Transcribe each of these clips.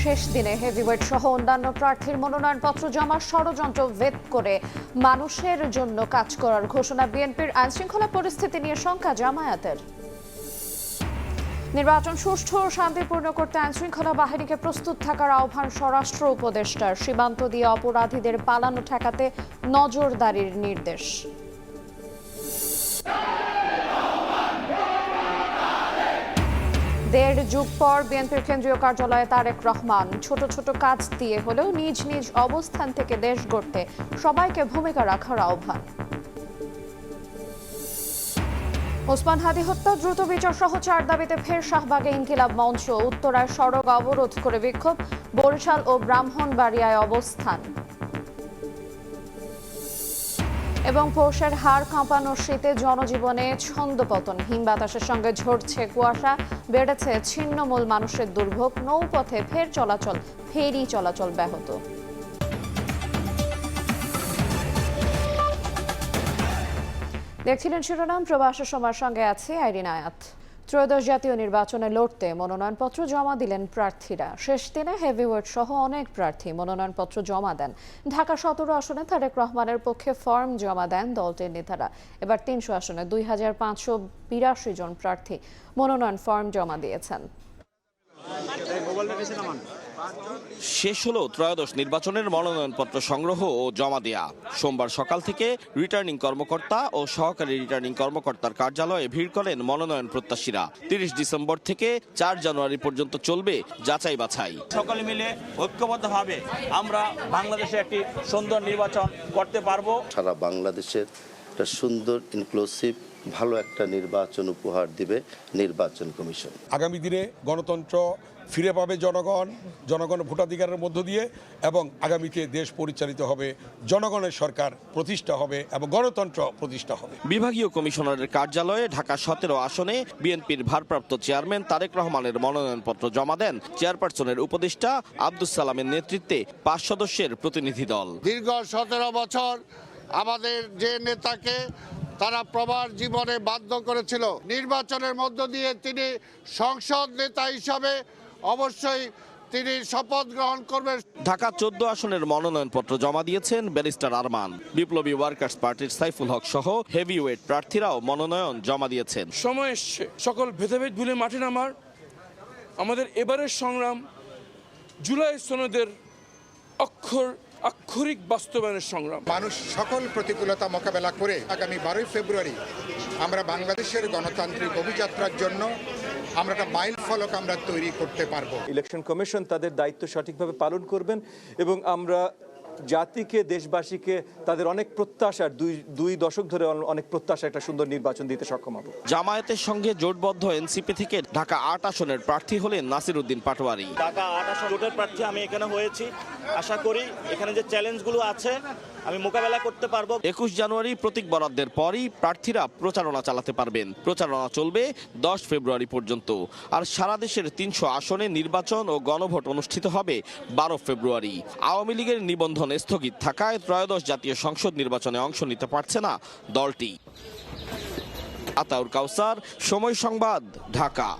শেষ দিনে হেভিওয়েট সহ অন্যান্য প্রার্থীর মনোনয়নপত্র জমা ষড়যন্ত্র ভেদ করে মানুষের জন্য কাজ করার ঘোষণা বিএনপির। আইনশৃঙ্খলা পরিস্থিতি নিয়ে শঙ্কা জামায়াতের। নির্বাচন সুষ্ঠু ও শান্তিপূর্ণ করতে আইনশৃঙ্খলা বাহিনীকে প্রস্তুত থাকার আহ্বান স্বরাষ্ট্র উপদেষ্টার। সীমান্ত দিয়ে অপরাধীদের পালানো ঠেকাতে নজরদারির নির্দেশ। দেড় যুগ পর বিএনপির কেন্দ্রীয় কার্যালয়ে তারেক রহমান। ছোট ছোট কাজ দিয়ে হলেও নিজ নিজ অবস্থান থেকে দেশ গড়তে সবাইকে ভূমিকা রাখার আহ্বান। ওসমান হাদী হত্যা দ্রুত বিচার সহ 4 দাবিতে ফের শাহবাগে ইনকিলাব মঞ্চ। উত্তরায় সড়ক অবরোধ করে বিক্ষোভ, বরিশাল ও ব্রাহ্মণবাড়িয়ায় অবস্থান। এবং পৌষের হাড় কাঁপানো শীতে জনজীবনে ছন্দপতন। হিম বাতাসের সঙ্গে ঝরছে কুয়াশা, বেড়েছে ছিন্নমূল মানুষের দুর্ভোগ। নৌপথে ফেরি চলাচল ব্যাহত। দেখছিলেন শিরোনাম। প্রবাসের সময়ের সঙ্গে আছে আইরিন আয়াত। ত্রয়োদশ জাতীয় নির্বাচনে লড়তে মনোনয়নপত্র জমা দিলেন প্রার্থীরা। শেষ দিনে হেভিওয়েট সহ অনেক প্রার্থী মনোনয়নপত্র জমা দেন। ঢাকা 17 আসনে তারেক রহমানের পক্ষে ফর্ম জমা দেন দলটির নেতারা। এবার 300 আসনে 2582 জন প্রার্থী মনোনয়ন ফর্ম জমা দিয়েছেন। শেষ হলো ত্রয়োদশ নির্বাচনের মনোনয়নপত্র সংগ্রহ ও জমা দেয়া। সোমবার সকাল থেকে রিটার্নিং কর্মকর্তা ও সহকারী রিটার্নিং কর্মকর্তার কার্যালয়ে ভিড় করেন মনোনয়ন প্রত্যাশীরা। 30 ডিসেম্বর থেকে 4 জানুয়ারি পর্যন্ত চলবে যাচাই বাছাই। সকলে মিলে ঐক্যবদ্ধভাবে আমরা বাংলাদেশে একটি সুন্দর নির্বাচন করতে পারবো। সারা বাংলাদেশের একটা সুন্দর ইনক্লুসিভ ভালো একটা নির্বাচন উপহার দিবে নির্বাচন কমিশন। আগামী দিনে গণতন্ত্র ফিরে পাবে জনগণ ভোটাধিকারের মধ্য দিয়ে, এবং আগামীতে দেশ পরিচালিত হবে, জনগণের সরকার প্রতিষ্ঠা হবে এবং গণতন্ত্র প্রতিষ্ঠা হবে। বিভাগীয় কমিশনারের কার্যালয়ে ঢাকা 17 আসনে বিএনপির ভারপ্রাপ্ত চেয়ারম্যান তারেক রহমানের মনোনয়নপত্র জমা দেন চেয়ারপারসনের উপদেষ্টা আব্দুস সালামের নেতৃত্বে 5 সদস্যের প্রতিনিধি দল। দীর্ঘ 17 বছর আমাদের যে নেতাকে তারা প্রবাস জীবনে বাধ্য করেছিল, নির্বাচনের মধ্য দিয়ে তিনি সংসদ নেতা হিসাবে অবশ্যই তিনি শপথ গ্রহণ করবেন। ঢাকা 14 আসনের মনোনয়নপত্র জমা দিয়েছেন ব্যারিস্টার আরমান। বিপ্লবী ওয়ার্কার্স পার্টির সাইফুল হক সহ হেভিওয়েট প্রার্থীরাও মনোনয়ন জমা দিয়েছেন। সময় এসছে সকল ভেদাভেদ ভুলে মাঠে নামার। আমাদের এবারের সংগ্রাম জুলাই সনদের আক্ষরিক বাস্তবায়নের সংগ্রাম। মানুষ সকল প্রতিকূলতা মোকাবেলা করে আগামী 12 ফেব্রুয়ারি আমরা বাংলাদেশের গণতান্ত্রিক অভিযাত্রার জন্য আমরা একটা মাইল ফলক আমরা তৈরি করতে পারবো। ইলেকশন কমিশন তাদের দায়িত্ব সঠিকভাবে পালন করবেন এবং আমরা জাতিকে, দেশবাসীকে তাদের অনেক প্রত্যাশার দুই দশক ধরে অনেক প্রত্যাশা একটা সুন্দর নির্বাচন দিতে সক্ষম হব। জামায়াতের সঙ্গে জোটবদ্ধ এনসিপি থেকে ঢাকা 8 আসনের প্রার্থী হলেন নাসিরউদ্দিন পাটোয়ারি। ঢাকা 8 আসন জোটের প্রার্থী আমি এখানে হয়েছি। আশা করি এখানে যে চ্যালেঞ্জগুলো আছে আমি মোকাবেলা করতে পারবো। 21 জানুয়ারি প্রতীক বরাদ্দের পরই প্রার্থীরা প্রচারণা চালাতে পারবেন। প্রচারণা চলবে 10 ফেব্রুয়ারি পর্যন্ত। আর সারা দেশের 300 আসনে নির্বাচন ও গণভোট অনুষ্ঠিত হবে 12 ফেব্রুয়ারি। আওয়ামী লীগের নিবন্ধন স্থগিত থাকায় ত্রয়োদশ জাতীয় সংসদ নির্বাচনে অংশ নিতে পারছে না দলটি। আতাউর কাউসার, সময় সংবাদ, ঢাকা।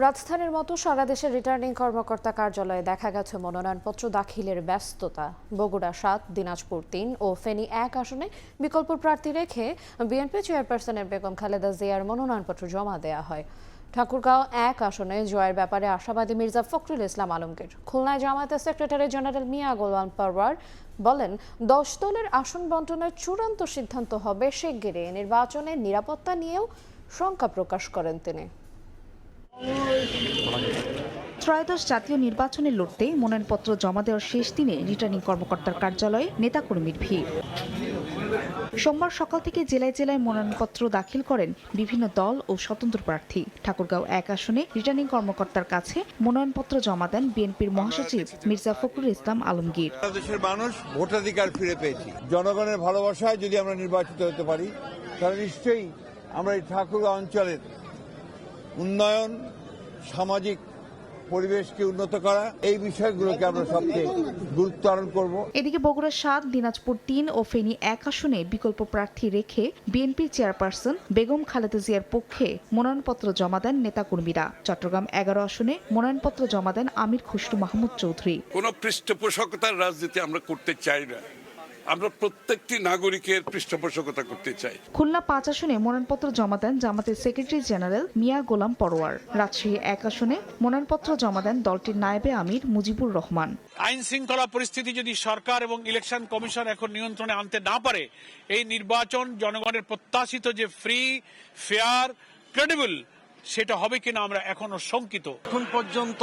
রাজধানীর মতো সারা দেশের রিটার্নিং কর্মকর্তা কার্যালয়ে দেখা গেছে মনোনয়নপত্র দাখিলের ব্যস্ততা। বগুড়া 7, দিনাজপুর 3 ও ফেনী 1 আসনে বিকল্প প্রার্থী রেখে বিএনপি চেয়ারপারসনের বেগম খালেদা জিয়ার মনোনয়নপত্র জমা দেওয়া হয়। ঠাকুরগাঁও 1 আসনে জয়ের ব্যাপারে আশাবাদী মির্জা ফখরুল ইসলাম আলমগীর। খুলনায় জামায়াতের সেক্রেটারি জেনারেল মিয়া গোলাম পরওয়ার বলেন, 10 দলের আসন বণ্টনের চূড়ান্ত সিদ্ধান্ত হবে শিগগিরই। নির্বাচনের নিরাপত্তা নিয়েও শঙ্কা প্রকাশ করেন তিনি। ত্রয়োদশ জাতীয় নির্বাচনে লড়তে মনোনয়নপত্র জমা দেওয়ার শেষ দিনে রিটার্নিং কর্মকর্তার কার্যালয়ে নেতাকর্মীর ভিড়। সোমবার সকাল থেকে জেলায় জেলায় মনোনয়নপত্র দাখিল করেন বিভিন্ন দল ও স্বতন্ত্র প্রার্থী। ঠাকুরগাঁও 1 আসনে রিটার্নিং কর্মকর্তার কাছে মনোনয়নপত্র জমা দেন বিএনপির মহাসচিব মির্জা ফখরুল ইসলাম আলমগীর। দেশের মানুষ ভোটাধিকার ফিরে পেয়েছি। জনগণের ভালোবাসায় যদি আমরা নির্বাচিত হতে পারি তাহলে নিশ্চয়ই আমরা এই ঠাকুরগাঁও অঞ্চলের উন্নয়ন, সামাজিক পরিবেশকে উন্নত করা, এই বিষয়গুলোকে আমরা সবচেয়ে গুরুত্ব আরোপ করব। এদিকে বগুড়া ৭, দিনাজপুর ৩ ও ফেনী ১ আসনে বিকল্প প্রার্থী রেখে বিএনপির চেয়ারপারসন বেগম খালেদা জিয়ার পক্ষে মনোনয়নপত্র জমা দেন নেতাকর্মীরা। চট্টগ্রাম ১১ আসনে মনোনয়নপত্র জমা দেন আমির খুসরু মাহমুদ চৌধুরী। কোনো পৃষ্ঠপোষকতার রাজনীতি আমরা করতে চাই না, আমরা প্রত্যেকটি নাগরিকের পৃষ্ঠপোষকতা করতে চাই। খুলনা ৫ আসনে মনোনয়নপত্র জমা দেন জামাতের সেক্রেটারি জেনারেল মিয়া গোলাম পরোয়ার। রাজশাহী ১ আসনে মনোনয়নপত্র জমা দেন দলটির নায়েবে আমির মুজিবুর রহমান। আইন শৃঙ্খলা পরিস্থিতি যদি সরকার এবং ইলেকশন কমিশন এখন নিয়ন্ত্রণে আনতে না পারে, এই নির্বাচন জনগণের প্রত্যাশিত যে ফ্রি, ফেয়ার, ক্রেডিবল সেটা হবে কিনা আমরা এখনো শঙ্কিত। এখন পর্যন্ত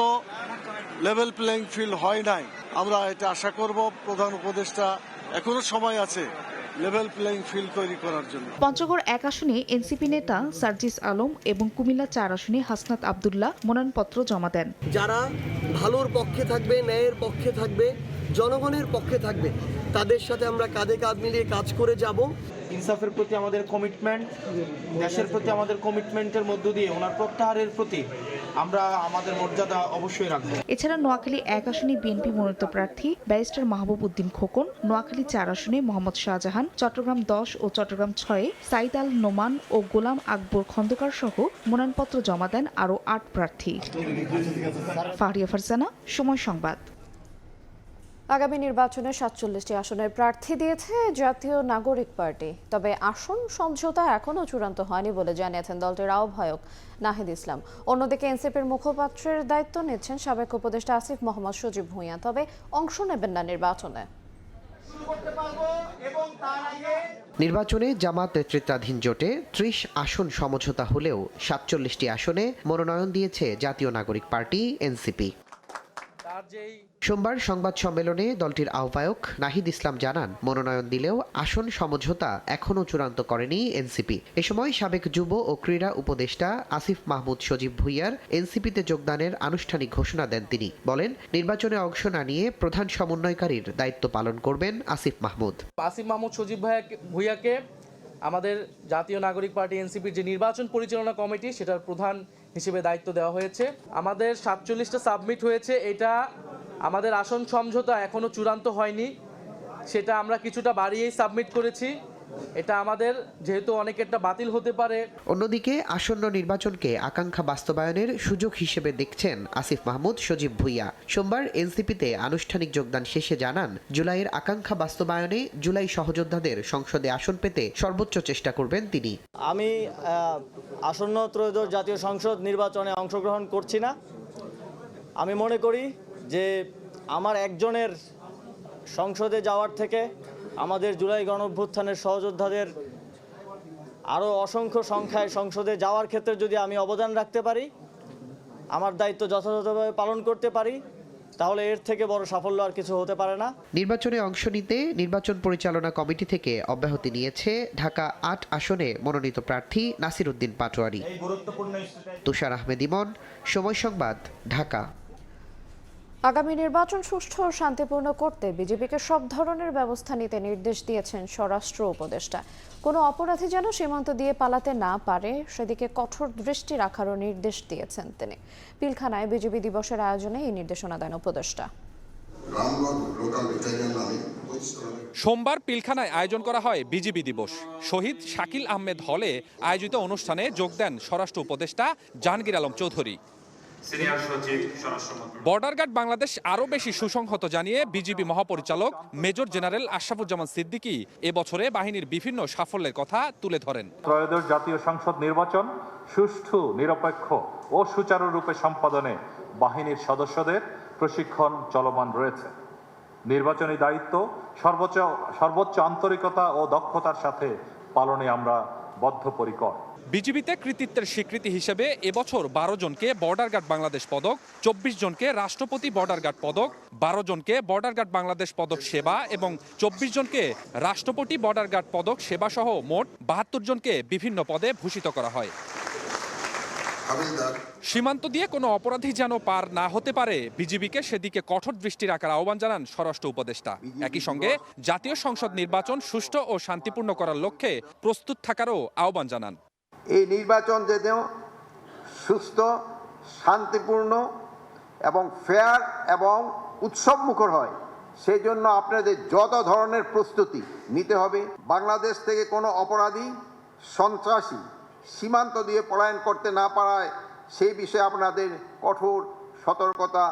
লেভেল প্লেইং ফিল্ড হয় নাই, আমরা এটা আশা করব প্রধান উপদেষ্টা এখনো সময় আছে লেভেল প্লেইং ফিল্ড তৈরি করার জন্য। পঞ্চগড় ১ আসনে এনসিপি নেতা সার্জিস আলম এবং কুমিল্লা ৪ আসনে হাসনাত আব্দুল্লাহ মনোনয়নপত্র জমা দেন। যারা ভালোর পক্ষে থাকবে, ন্যায়ের পক্ষে থাকবে, জনগণের পক্ষে থাকবে, তাদের সাথে আমরা কাঁধে কাঁধ মিলিয়ে কাজ করে যাব। ইনসাফের প্রতি আমাদের কমিটমেন্ট, দেশের প্রতি আমাদের কমিটমেন্টের মধ্য দিয়ে ওনার প্রত্যাহারের প্রতি আমরা আমাদের মর্যাদা অবশ্যই রাখব। এছাড়া নোয়াখালী ১ আসনে বিএনপি মনোনীত প্রার্থী ব্যারিস্টার মাহবুব উদ্দিন খোকন, নোয়াখালী ৪ আসনে মোহাম্মদ শাহজাহান, চট্টগ্রাম ১০ ও চট্টগ্রাম ৬ সাইদ আল নোমান ও গোলাম আকবর খন্দকার সহ মনোনয়নপত্র জমা দেন আরও ৮ প্রার্থী। ফাহরিয়া ফারজানা, সময় সংবাদ। আগামী নির্বাচনে ৪৭টি আসনের প্রার্থী দিয়েছে জাতীয় নাগরিক পার্টি। তবে আসন সমঝোতা এখনও চূড়ান্ত হয়নি বলে জানিয়েছেন দলটির আহ্বায়ক নাহিদ ইসলাম। অন্যদিকে এনসিপির মুখপাত্রের দায়িত্ব নিচ্ছেন সাবেক উপদেষ্টা আসিফ মোহাম্মদ সজীব ভুঁইয়া, তবে অংশ নেবেন না নির্বাচনে। নির্বাচনে জামাত নেতৃত্বাধীন জোটে ৩০ আসন সমঝোতা হলেও ৪৭টি আসনে মনোনয়ন দিয়েছে জাতীয় নাগরিক পার্টি এনসিপি। সোমবার সংবাদ সম্মেলনে দলটির আহ্বায়ক নাহিদ ইসলাম জানান, মনোনয়ন দিলেও আসন সমঝোতা এখনও চূড়ান্ত করেনি এনসিপি। এ সময় সাবেক যুব ও ক্রীড়া উপদেষ্টা আসিফ মাহমুদ সজীব ভুঁইয়ার এনসিপিতে যোগদানের আনুষ্ঠানিক ঘোষণা দেন তিনি। বলেন, নির্বাচনে অংশ না নিয়ে প্রধান সমন্বয়কারীর দায়িত্ব পালন করবেন আসিফ মাহমুদ। আসিফ মাহমুদ সজীব ভুঁইয়াকে আমাদের জাতীয় নাগরিক পার্টি এনসিপির যে নির্বাচন পরিচালনা কমিটি সেটার প্রধান হিসেবে দায়িত্ব দেওয়া হয়েছে। আমাদের ৪৭টা সাবমিট হয়েছে, এটা আমাদের আসন সমঝোতা এখনো চূড়ান্ত হয়নি, সেটা আমরা কিছুটা বাড়িয়েই সাবমিট করেছি। এটা আমাদের যেহেতু অনেকেরটা বাতিল হতে পারে। অন্যদিকে আসন্ন নির্বাচনকে আকাঙ্ক্ষা বাস্তবায়নের সুযোগ হিসেবে দেখছেন আসিফ মাহমুদ সজীব ভুঁইয়া। সোমবার এনসিপিতে আনুষ্ঠানিক যোগদান শেষে জানান, জুলাইয়ের আকাঙ্ক্ষা বাস্তবায়নে জুলাই সহযোদ্ধাদের সংসদে আসন পেতে সর্বোচ্চ চেষ্টা করবেন তিনি। আমি আসন্ন ত্রয়োদশ জাতীয় সংসদ নির্বাচনে অংশগ্রহণ করছি না। আমি মনে করি যে আমার একজনের সংসদে যাওয়ার থেকে আমাদের জুলাই গণঅভ্যুত্থানের সহযোদ্ধাদের আরও অসংখ্য সংখ্যায় সংসদে যাওয়ার ক্ষেত্রে যদি আমি অবদান রাখতে পারি, আমার দায়িত্ব যথাযথভাবে পালন করতে পারি, তাহলে এর থেকে বড় সাফল্য আর কিছু হতে পারে না। নির্বাচনে অংশ নিতে নির্বাচন পরিচালনা কমিটি থেকে অব্যাহতি নিয়েছে ঢাকা ৮ আসনে মনোনীত প্রার্থী নাসির উদ্দিন পাটোয়ারি। তুষার আহমেদ ইমন, সময় সংবাদ, ঢাকা। আগামী নির্বাচন সুষ্ঠু ও শান্তিপূর্ণ করতে বিজেপিকে সব ধরনের ব্যবস্থা নিতে নির্দেশ দিয়েছেন স্বরাষ্ট্র উপদেষ্টা। কোনো অপরাধী যেন সীমান্ত দিয়ে পালাতে না পারে সেদিকে কঠোর দৃষ্টি রাখারও নির্দেশ দিয়েছেন তিনি। পিলখানায় বিজেপি দিবসের আয়োজনে এই নির্দেশনা দেন উপদেষ্টা। সোমবার পিলখানায় আয়োজন করা হয় বিজিবি দিবস। শহীদ শাকিল আহমেদ হলে আয়োজিত অনুষ্ঠানে যোগ দেন স্বরাষ্ট্র উপদেষ্টা জাহাঙ্গীর আলম চৌধুরী। বর্ডার গার্ড বাংলাদেশ আরও বেশি সুসংহত জানিয়ে বিজিবি মহাপরিচালক মেজর জেনারেল আশরাফুজ্জামান সিদ্দিকী এবছরে বাহিনীর বিভিন্ন সাফল্যের কথা তুলে ধরেন। ত্রয়োদশ জাতীয় সংসদ নির্বাচন সুষ্ঠু, নিরপেক্ষ ও সুচারুরূপে সম্পাদনে বাহিনীর সদস্যদের প্রশিক্ষণ চলমান রয়েছে। নির্বাচনী দায়িত্ব সর্বোচ্চ আন্তরিকতা ও দক্ষতার সাথে পালনে আমরা বদ্ধপরিকর। বিজিবিতে কৃতিত্বের স্বীকৃতি হিসেবে এবছর ১২ জনকে বর্ডার গার্ড বাংলাদেশ পদক, ২৪ জনকে রাষ্ট্রপতি বর্ডার গার্ড পদক, ১২ জনকে বর্ডার গার্ড বাংলাদেশ পদক সেবা এবং ২৪ জনকে রাষ্ট্রপতি বর্ডার গার্ড পদক সেবা সহ মোট ৭২ জনকে বিভিন্ন পদে ভূষিত করা হয়। সীমান্ত দিয়ে কোনো অপরাধী যেন পার না হতে পারে, বিজিবিকে সেদিকে কঠোর দৃষ্টি রাখার আহ্বান জানান স্বরাষ্ট্র উপদেষ্টা। একই সঙ্গে জাতীয় সংসদ নির্বাচন সুষ্ঠু ও শান্তিপূর্ণ করার লক্ষ্যে প্রস্তুত থাকারও আহ্বান জানান। এই নির্বাচন যেন সুস্থ, শান্তিপূর্ণ এবং ফেয়ার এবং উৎসবমুখর হয়, সেই জন্য আপনাদের যত ধরনের প্রস্তুতি নিতে হবে। বাংলাদেশ থেকে কোনো অপরাধী, সন্ত্রাসী সীমান্ত দিয়ে পলায়ন করতে না পারায় সেই বিষয়ে আপনাদের কঠোর সতর্কতা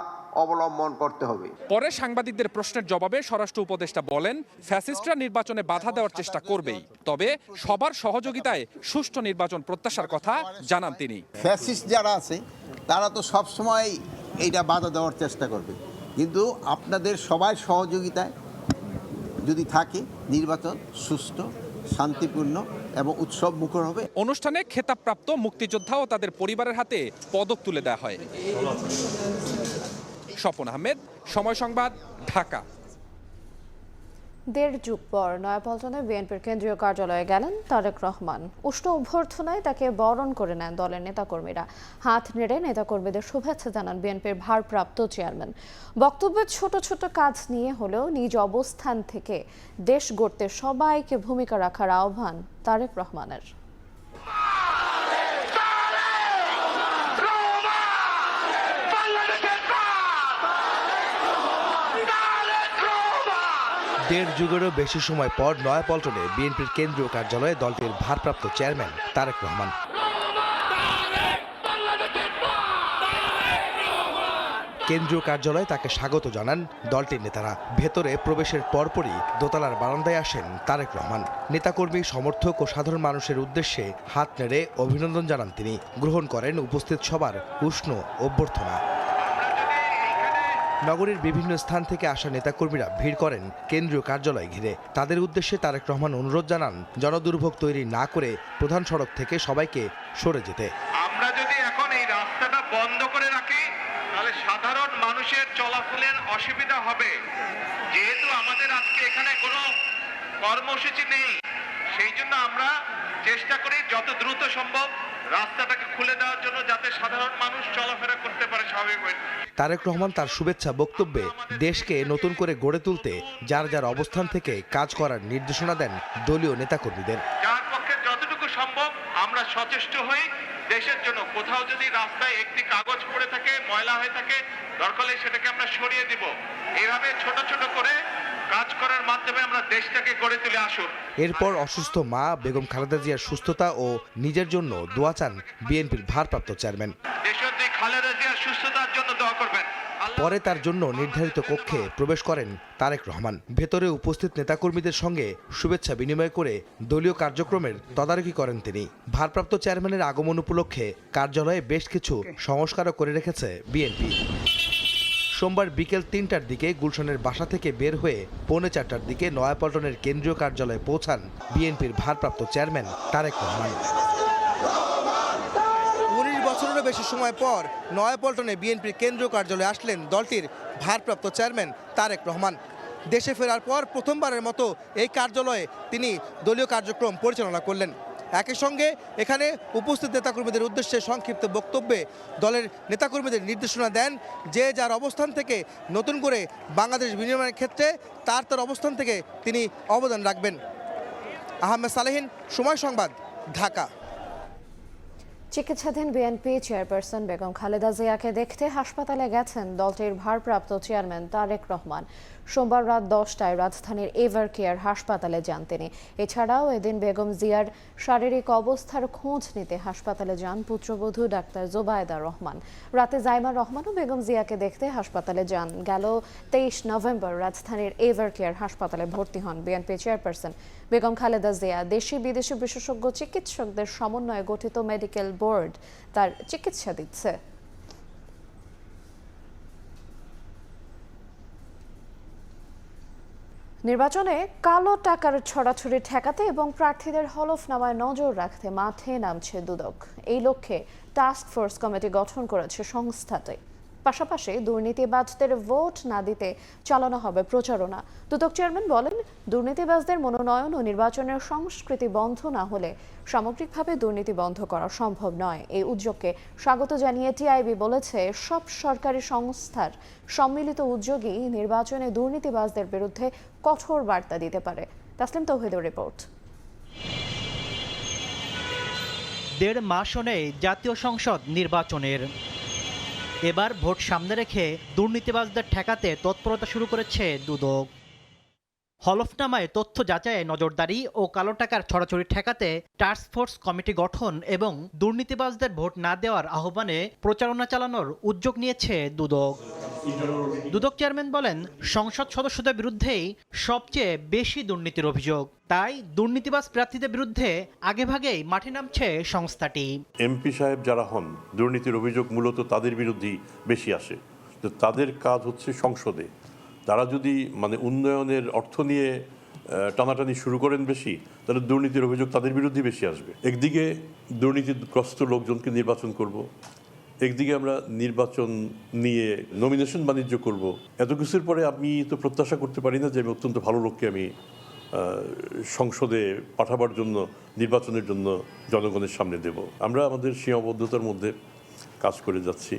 অবলম্বন করতে হবে। পরে সাংবাদিকদের প্রশ্নের জবাবে স্বরাষ্ট্র উপদেষ্টা বলেন, ফ্যাসিস্টরা নির্বাচনে বাধা দেওয়ার চেষ্টা করবেই, তবে সবার সহযোগিতায় সুষ্ঠু নির্বাচন প্রত্যাশার কথা জানান তিনি। ফ্যাসিস্ট যারা আছে তারা তো সবসময় এইটা বাধা দেওয়ার চেষ্টা করবে, কিন্তু আপনাদের সবার সহযোগিতায় যদি থাকে নির্বাচন সুষ্ঠু, শান্তিপূর্ণ এবং উৎসব মুখর হবে। অনুষ্ঠানে খেতাবপ্রাপ্ত মুক্তিযোদ্ধা ও তাদের পরিবারের হাতে পদক তুলে দেওয়া হয়। স্বপন আহমেদ, সময় সংবাদ, ঢাকা। দেড় যুগ পর নয়াপল্টনে বিএনপির কেন্দ্রীয় কার্যালয়ে গেলেন তারেক রহমান। উষ্ণ অভ্যর্থনায় তাকে বরণ করে নেন দলের নেতাকর্মীরা। হাত নেড়ে নেতাকর্মীদের শুভেচ্ছা জানান বিএনপির ভারপ্রাপ্ত চেয়ারম্যান। বক্তব্যের ছোট ছোট কাজ নিয়ে হলেও নিজ অবস্থান থেকে দেশ গড়তে সবাইকে ভূমিকা রাখার আহ্বান তারেক রহমানের। দেড় যুগেরও বেশি সময় পর নয়াপল্টনে বিএনপির কেন্দ্রীয় কার্যালয়ে দলটির ভারপ্রাপ্ত চেয়ারম্যান তারেক রহমান। কেন্দ্রীয় কার্যালয়ে তাকে স্বাগত জানান দলটির নেতারা। ভেতরে প্রবেশের পরপরই দোতলার বারান্দায় আসেন তারেক রহমান। নেতাকর্মী, সমর্থক ও সাধারণ মানুষের উদ্দেশ্যে হাত নেড়ে অভিনন্দন জানান তিনি। গ্রহণ করেন উপস্থিত সবার উষ্ণ অভ্যর্থনা। নগরীর বিভিন্ন স্থান থেকে আসা নেতাকর্মীরা ভিড় করেন কেন্দ্রীয় কার্যালয় ঘিরে। তাদের উদ্দেশ্যে তারেক রহমান অনুরোধ জানান জনদুর্ভোগ তৈরি না করে প্রধান সড়ক থেকে সবাইকে সরে যেতে। আমরা যদি এখন এই রাস্তাটা বন্ধ করে রাখি তাহলে সাধারণ মানুষের চলাচলের অসুবিধা হবে। যেহেতু আমাদের আজকে এখানে কোনো কর্মসূচি নেই, সেই জন্য আমরা চেষ্টা করি যত দ্রুত সম্ভব রাস্তাটাকে খুলে দেওয়ার জন্য, যাতে সাধারণ মানুষ চলাফেরা করতে পারে স্বাভাবিকভাবে। তারেক রহমান তার শুভেচ্ছা বক্তব্যে দেশকে নতুন করে গড়ে তুলতে যার যার অবস্থান থেকে কাজ করার নির্দেশনা দেন দলীয় নেতাকর্মীদের। যার পক্ষে যতটুকু সম্ভব আমরা সচেষ্ট হই দেশের জন্য। কোথাও যদি রাস্তায় একটি কাগজ পড়ে থাকে, ময়লা হয়ে থাকে, দরকার হলে সেটাকে আমরা সরিয়ে দিব। এইভাবে ছোট ছোট করে কাজ করার মাধ্যমে আমরা দেশটাকে গড়ে তুলে আসুন। এরপর অসুস্থ মা বেগম খালেদা জিয়ার সুস্থতা ও নিজের জন্য দোয়া চান বিএনপির ভারপ্রাপ্ত চেয়ারম্যান। দেশনেত্রী খালেদা জিয়ার সুস্থতার জন্য দোয়া করবেন। পরে তার জন্য নির্ধারিত কক্ষে প্রবেশ করেন তারেক রহমান। ভেতরে উপস্থিত নেতাকর্মীদের সঙ্গে শুভেচ্ছা বিনিময় করে দলীয় কার্যক্রমের তদারকি করেন তিনি। ভারপ্রাপ্ত চেয়ারম্যানের আগমন উপলক্ষে কার্যালয়ে বেশ কিছু সংস্কারও করে রেখেছে বিএনপি। সোমবার বিকেল ৩টার দিকে গুলশানের বাসা থেকে বের হয়ে ৩:৪টার দিকে নয়াপল্টনের কেন্দ্রীয় কার্যালয়ে পৌঁছান বিএনপির ভারপ্রাপ্ত চেয়ারম্যান তারেক রহমান। ১৯ বছরেরও বেশি সময় পর নয়াপল্টনে বিএনপির কেন্দ্রীয় কার্যালয়ে আসলেন দলটির ভারপ্রাপ্ত চেয়ারম্যান তারেক রহমান। দেশে ফেরার পর প্রথমবারের মতো এই কার্যালয়ে তিনি দলীয় কার্যক্রম পরিচালনা করলেন। একই সঙ্গে এখানে উপস্থিত নেতাকর্মীদের উদ্দেশ্যে সংক্ষিপ্ত বক্তব্যে দলের নেতাকর্মীদের নির্দেশনা দেন যে যার অবস্থান থেকে নতুন করে বাংলাদেশ বিনির্মাণের ক্ষেত্রে তার অবস্থান থেকে তিনি অবদান রাখবেন। আহমেদ সালেহিন, সময় সংবাদ, ঢাকা। চিকিৎসাধীন বিএনপি চেয়ারপারসন বেগম খালেদা জিয়াকে দেখতে হাসপাতালে গেছেন দলটির ভারপ্রাপ্ত চেয়ারম্যান তারেক রহমান। সোমবার রাত 10টায় রাজধানীর এভার কেয়ার হাসপাতালে যান তিনি। এছাড়াও এদিন বেগম জিয়ার শারীরিক অবস্থার খোঁজ নিতে হাসপাতালে যান পুত্রবধূ ডাক্তার জোবায়েদা রহমান। রাতে জাইমা রহমানও বেগম জিয়াকে দেখতে হাসপাতালে যান। গেল 23 নভেম্বর রাজধানীর এভার কেয়ার হাসপাতালে ভর্তি হন বিএনপি চেয়ারপারসন বেগম খালেদা জিয়া। দেশি বিদেশি বিশেষজ্ঞ চিকিৎসকদের সমন্বয়ে গঠিত মেডিকেল বোর্ড তার চিকিৎসা দিচ্ছে। নির্বাচনে কালো টাকার ছড়াছড়ি ঠেকাতে এবং প্রার্থীদের হলফনামায় নজর রাখতে মাঠে নামছে দুদক। এই লক্ষ্যে টাস্ক ফোর্স কমিটি গঠন করেছে সংস্থাটি। পাশাপাশি দুর্নীতিবাজদের ভোট না দিতে চালানো হবে প্রচারণা। দুদক চেয়ারম্যান বলেন, দুর্নীতিবাজদের মনোনয়ন ও নির্বাচনের সংস্কৃতি বন্ধ না হলে সামগ্রিকভাবে দুর্নীতি বন্ধ করা সম্ভব নয়। এই উদ্যোগকে স্বাগত জানিয়ে টিআইবি বলেছে, সব সরকারি সংস্থার সম্মিলিত উদ্যোগই নির্বাচনে দুর্নীতিবাজদের বিরুদ্ধে কঠোর বার্তা দিতে পারে। তাসলিম তৌহিদের রিপোর্ট। ১.৫ মাসও নেই জাতীয় সংসদ নির্বাচনের। এবার ভোট সামনে রেখে দুর্নীতিবাজদের ঠেকাতে তৎপরতা শুরু করেছে দুদক। হলফনামায় তথ্য যাচাইয়ে নজরদারি ও কালো টাকার ছড়াছড়ি ঠেকাতে টাস্কফোর্স কমিটি গঠন এবং দুর্নীতিবাজদের ভোট না দেওয়ার আহ্বানে প্রচারণা চালানোর উদ্যোগ নিয়েছে দুদক। দুদক চেয়ারম্যান বলেন, সংসদ সদস্যদের বিরুদ্ধেই সবচেয়ে বেশি দুর্নীতির অভিযোগ, তাই দুর্নীতিবাজ প্রার্থীদের বিরুদ্ধে আগেভাগেই মাঠে নামছে সংস্থাটি। এমপি সাহেব যারা হন, দুর্নীতির অভিযোগ মূলত তাদের বিরুদ্ধেই বেশি আসে। তো তাদের কাজ হচ্ছে সংসদে, তারা যদি উন্নয়নের অর্থ নিয়ে টানাটানি শুরু করেন বেশি, তাহলে দুর্নীতির অভিযোগ তাদের বিরুদ্ধে বেশি আসবে। একদিকে দুর্নীতিগ্রস্ত লোকজনকে নির্বাচন করব, একদিকে আমরা নির্বাচন নিয়ে নমিনেশন বাণিজ্য করব। এত কিছুর পরে আমি তো প্রত্যাশা করতে পারি না যে আমি অত্যন্ত ভালো লোককে আমি সংসদে পাঠাবার জন্য, নির্বাচনের জন্য জনগণের সামনে দেব। আমরা আমাদের সীমাবদ্ধতার মধ্যে কাজ করে যাচ্ছি।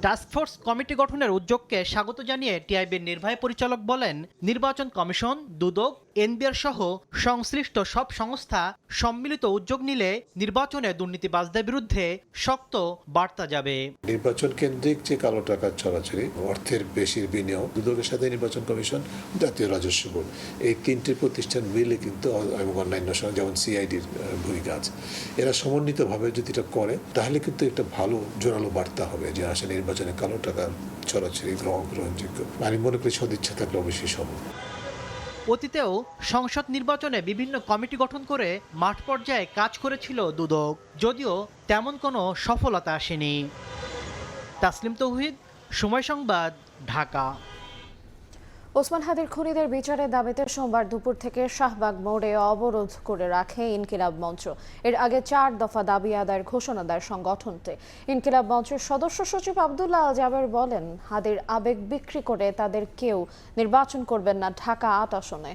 টাস্কফোর্স কমিটি গঠনের উদ্যোগকে স্বাগত জানিয়ে টিআইবির নির্বাহী পরিচালক বলেন, নির্বাচন কমিশন, দুদক, এনবিআর সহ সংশ্লিষ্ট সব সংস্থা সম্মিলিত উদ্যোগ নিলে নির্বাচনে দুর্নীতিবাজদের বিরুদ্ধে শক্ত বার্তা যাবে। নির্বাচন কেন্দ্রিক যে কালো টাকার ছড়াছড়ি, অর্থের বেশির বিনিয়োগ, দুদকের সাথে নির্বাচন কমিশন, জাতীয় রাজস্ব বোর্ড, এই তিনটি প্রতিষ্ঠান মিলে কিন্তু এবং অন্যান্য যেমন সিআইডির ভূমিকা আছে, এরা সমন্বিতভাবে যদি এটা করে তাহলে কিন্তু একটা ভালো জোরালো বার্তা হবে যে আসলে নির্বাচনে কালো টাকার ছড়াছড়ি গ্রহণযোগ্য। আমি মনে করি সদিচ্ছা থাকলে অবশ্যই সম্ভব। অতীতেও সংসদ নির্বাচনে বিভিন্ন কমিটি গঠন করে মাঠ পর্যায়ে কাজ করেছিল দুদক, যদিও তেমন কোনো সফলতা আসেনি। তাসলিম তৌহিদ, সময় সংবাদ, ঢাকা। ওসমান হাদির খুনিদের বিচারের দাবিতে সোমবার দুপুর থেকে শাহবাগ মোড়ে অবরোধ করে রাখে ইনকিলাব মঞ্চ। এর আগে 4 দফা দাবি আদায়ের ঘোষণা দেয় সংগঠনটি। ইনকিলাব মঞ্চের সদস্য সচিব আব্দুল্লাহ আল জাবের বলেন, হাদির আবেগ বিক্রি করে তাদের কেউ নির্বাচন করবেন না ঢাকা 8 আসনে।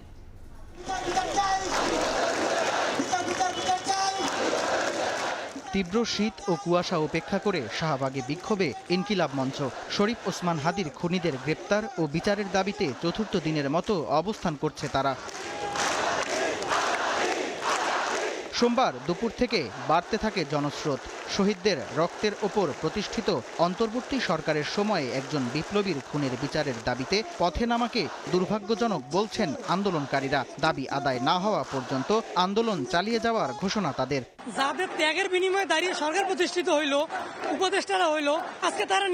তীব্র শীত ও কুয়াশা উপেক্ষা করে শাহবাগে বিক্ষোভে ইনকিলাব মঞ্চ। শরীফ ওসমান হাদির খুনিদের গ্রেপ্তার ও বিচারের দাবিতে চতুর্থ দিনের মতো অবস্থান করছে তারা। সোমবার দুপুর থেকে বাড়তে থাকে জনস্রোত। শহীদদের রক্তের ওপর প্রতিষ্ঠিত অন্তর্বর্তী সরকারের সময়ে একজন বিপ্লবীর খুনের বিচারের দাবিতে পথে নামাকে দুর্ভাগ্যজনক বলছেন আন্দোলনকারীরা। দাবি আদায় না হওয়া পর্যন্ত আন্দোলন চালিয়ে যাওয়ার ঘোষণা তাদের। যাদের ত্যাগের বিনিময়ে দাঁড়িয়ে সরকার প্রতিষ্ঠিত হইলো, উপদেষ্টারা হইলো, আজকে তারা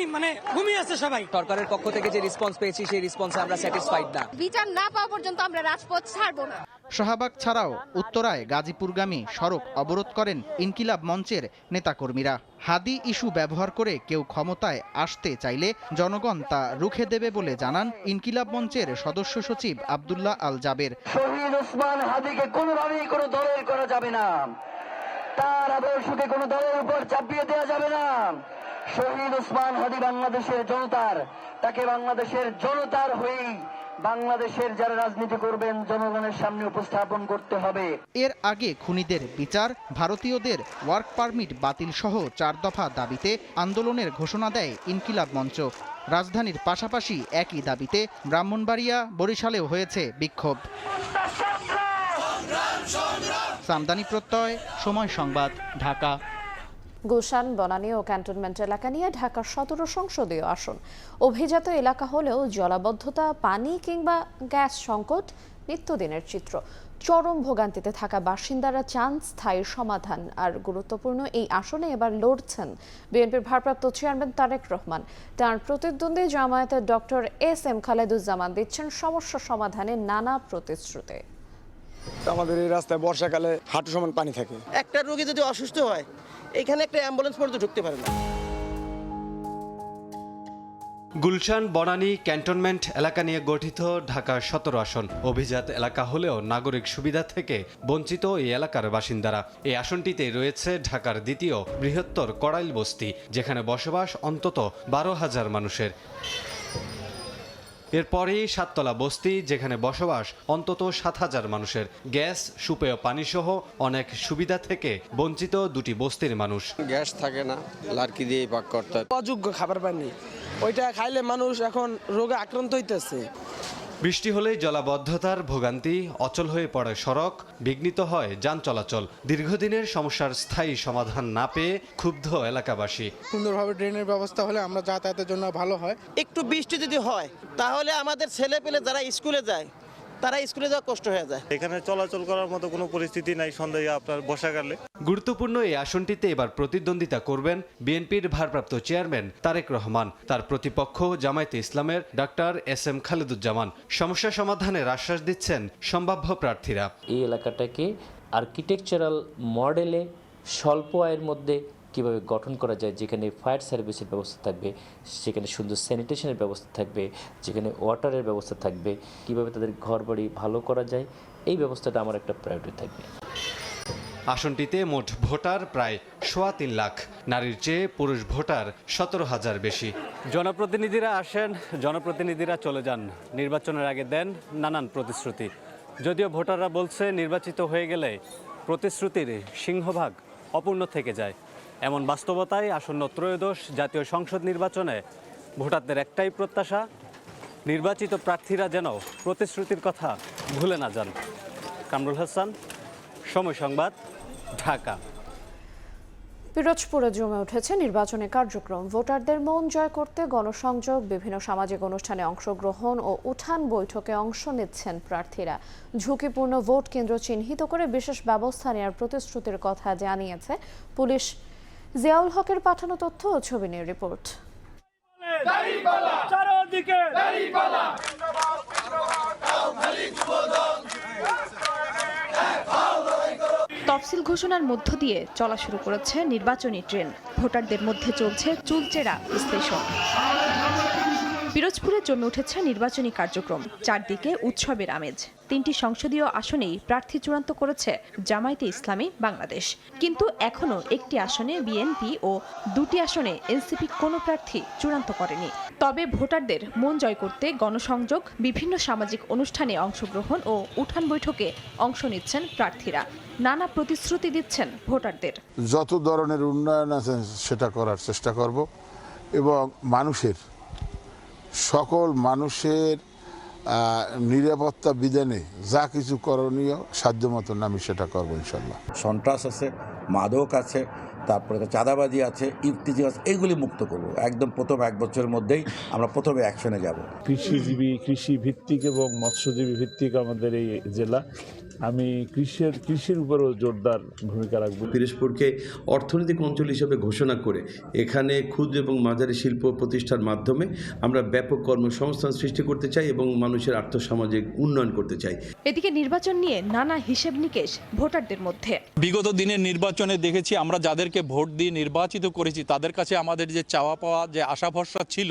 ঘুমিয়ে আছে সবাই। সরকারের পক্ষ থেকে যে রেসপন্স পেয়েছি সেই রেসপন্সে আমরা স্যাটিসফাইড না। বিচার না পাওয়া পর্যন্ত আমরা রাজপথ ছাড়বো না। শাহবাগ ছাড়াও উত্তরায় গাজীপুরগামী সড়ক অবরোধ করেন ইনকিলাব মঞ্চের নেতাকর্মীরা। হাদি ইস্যু ব্যবহার করে কেউ ক্ষমতায় আসতে চাইলে জনগণ তা রুখে দেবে বলে জানান ইনকিলাব মঞ্চের সদস্য সচিব আব্দুল্লাহ আল জাবের। শহীদ ওসমান হাদিকে কোনোভাবেই কোনো দলের করা যাবে না, তার আদর্শকে কোনো দলের উপর চাপিয়ে দেওয়া যাবে না। শহীদ ওসমান হাদি বাংলাদেশের জনতার, তাকে বাংলাদেশের জনতার হয়েই বাংলাদেশের যারা রাজনীতি করবেন জনগণের সামনে উপস্থাপন করতে হবে। এর আগে খুনিদের বিচার, ভারতীয়দের ওয়ার্ক পারমিট বাতিল সহ 4 দফা দাবিতে আন্দোলনের ঘোষণা দেয় ইনকিলাব মঞ্চ। রাজধানীর পাশাপাশি একই দাবিতে ব্রাহ্মণবাড়িয়া, বরিশালেও হয়েছে বিক্ষোভ। সামদানি প্রত্যয়, সময় সংবাদ, ঢাকা। গুলশান, বনানী ও ক্যান্টনমেন্ট এলাকা নিয়ে ঢাকার 17 সংসদীয় আসন। অভিজাত এলাকা হলেও জলাবদ্ধতা, পানি কিংবা গ্যাস সংকট নিত্যদিনের চিত্র। চরম ভোগান্তিতে থাকা বাসিন্দারা চান স্থায়ী সমাধান। আর গুরুত্বপূর্ণ এই আসনে এবার লড়ছেন বিএনপির ভারপ্রাপ্ত চেয়ারম্যান তারেক রহমান। তার প্রতিদ্বন্দ্বী জামায়াতের ডক্টর এস.এম. খালেদুজ্জামান দিচ্ছেন সমস্যা সমাধানে নানা প্রতিশ্রুতি। আমাদের এই রাস্তায় বর্ষাকালে হাঁটু সমান পানি থাকে। একটা রোগী যদি অসুস্থ হয়, এখানে একটা অ্যাম্বুলেন্স পর্যন্ত ঢুকতে পারে না। গুলশান, বনানী, ক্যান্টনমেন্ট এলাকা নিয়ে গঠিত ঢাকার 17 আসন। অভিজাত এলাকা হলেও নাগরিক সুবিধা থেকে বঞ্চিত এই এলাকার বাসিন্দারা। এই আসনটিতে রয়েছে ঢাকার দ্বিতীয় বৃহত্তর কড়াইল বস্তি, যেখানে বসবাস অন্তত 12,000 মানুষের। এরপরেই সাততলা বস্তি, যেখানে বসবাস অন্তত 7,000 মানুষের। গ্যাস, সুপেয় পানি সহ অনেক সুবিধা থেকে বঞ্চিত দুটি বস্তির মানুষ। গ্যাস থাকে না, লার্কি দিয়ে পাক করতে হয়। অযোগ্য খাবার পানি, ওইটা খাইলে মানুষ এখন রোগে আক্রান্ত হইতেছে। বৃষ্টি হলেই জলাবদ্ধতার ভোগান্তি, অচল হয়ে পড়ে সড়ক, বিঘ্নিত হয় যান চলাচল। দীর্ঘদিনের সমস্যার স্থায়ী সমাধান না পেয়ে ক্ষুব্ধ এলাকাবাসী। সুন্দরভাবে ড্রেনের ব্যবস্থা হলে আমরা যাতায়াতের জন্য ভালো হয়। একটু বৃষ্টি যদি হয় তাহলে আমাদের ছেলে পেলে যারা স্কুলে যায় তারা স্কুলে যাওয়া কষ্ট হয়ে যায়। এখানে চলাচল করার মতো কোনো পরিস্থিতি নাই সন্ধ্যায় আপনার বর্ষাকালে। গুরুত্বপূর্ণ এই আসনটিতে এবার প্রতিদ্বন্দ্বিতা করবেন বিএনপির ভারপ্রাপ্ত চেয়ারম্যান তারেক রহমান। তার প্রতিপক্ষ জামায়াতে ইসলামের ডক্টর SM খালেদুজ্জামান। সমস্যা সমাধানের আশ্বাস দিচ্ছেন সম্ভাব্য প্রার্থীরা। এই এলাকাটাকে আর্কিটেকচারাল মডেলে স্বল্প আয়ের মধ্যে কীভাবে গঠন করা যায়, যেখানে ফায়ার সার্ভিসের ব্যবস্থা থাকবে, সেখানে সুন্দর স্যানিটেশনের ব্যবস্থা থাকবে, যেখানে ওয়াটারের ব্যবস্থা থাকবে, কিভাবে তাদের ঘরবাড়ি ভালো করা যায়, এই ব্যবস্থাটা আমার একটা প্রায়োরিটি থাকবে। আসনটিতে মোট ভোটার প্রায় ৩.৫ লাখ, নারীর চেয়ে পুরুষ ভোটার ১৭,০০০ বেশি। জনপ্রতিনিধিরা আসেন, জনপ্রতিনিধিরা চলে যান, নির্বাচনের আগে দেন নানান প্রতিশ্রুতি। যদিও ভোটাররা বলছে নির্বাচিত হয়ে গেলে প্রতিশ্রুতির সিংহভাগ অপূর্ণ থেকে যায়। এমন বাস্তবতায় আসন্ন ত্রয়োদশ জাতীয় সংসদ নির্বাচনে ভোটারদের একটাই প্রত্যাশা, নির্বাচিত প্রার্থীরা যেন প্রতিশ্রুতির কথা ভুলে না যান। কামরুল হাসান, সময় সংবাদ, ঢাকা। পিরোজপুরে জমে উঠেছে নির্বাচনী কার্যক্রম। ভোটারদের মন জয় করতে গণসংযোগ, বিভিন্ন সামাজিক অনুষ্ঠানে অংশগ্রহণ ও উঠান বৈঠকে অংশ নিচ্ছেন প্রার্থীরা। ঝুঁকিপূর্ণ ভোট কেন্দ্র চিহ্নিত করে বিশেষ ব্যবস্থা নেওয়ার প্রতিশ্রুতির কথা জানিয়েছে পুলিশ। জিয়াউল হকের পাঠানো তথ্য ও ছবি নিয়ে রিপোর্ট। তফসিল ঘোষণার মধ্য দিয়ে চলা শুরু করেছে নির্বাচনী ট্রেন। ভোটারদের মধ্যে চলছে চুলচেরা বিশ্লেষণ। পিরোজপুরে জমে উঠেছে নির্বাচনী কার্যক্রম, চারদিকে উৎসবের আমেজ। 3টি সংসদীয় আসনেই প্রার্থী চূড়ান্ত করেছে জামায়াতে ইসলামী বাংলাদেশ, কিন্তু এখনও একটি আসনে বিএনপি ও 2টি আসনে এনসিপি কোনো প্রার্থী চূড়ান্ত করেনি। তবে ভোটারদের মন জয় করতে গণসংযোগ, বিভিন্ন সামাজিক অনুষ্ঠানে অংশগ্রহণ ও উঠান বৈঠকে অংশ নিচ্ছেন প্রার্থীরা। নানা প্রতিশ্রুতি দিচ্ছেন ভোটারদের। যত ধরনের উন্নয়ন আছে সেটা করার চেষ্টা করব এবং সকল মানুষের নিরাপত্তা বিধানে যা কিছু করণীয় সাধ্যমতো আমি সেটা করবো ইনশাল্লাহ। সন্ত্রাস আছে, মাদক আছে, তারপরে চাঁদাবাজি আছে, ইফতিজি আছে, এইগুলি মুক্ত করব। একদম প্রথম 1 বছরের মধ্যেই আমরা প্রথমে অ্যাকশনে যাব। কৃষি ভিত্তিক এবং মৎস্যজীবী ভিত্তিক আমাদের এই জেলা। আমি কৃষির উপরও জোরদার ভূমিকা রাখব। পিরোজপুরকে অর্থনৈতিক অঞ্চল হিসেবে ঘোষণা করে এখানে ক্ষুদ্র এবং মাঝারি শিল্প প্রতিষ্ঠার মাধ্যমে আমরা ব্যাপক কর্মসংস্থান সৃষ্টি করতে চাই এবং মানুষের আর্থসামাজিক উন্নয়ন করতে চাই। এদিকে নির্বাচন নিয়ে নানা হিসেব নিকেশ ভোটারদের মধ্যে। বিগত দিনের নির্বাচনে দেখেছি আমরা যাদেরকে ভোট দিয়ে নির্বাচিত করেছি তাদের কাছে আমাদের যে চাওয়া পাওয়া, যে আশা ভরসা ছিল,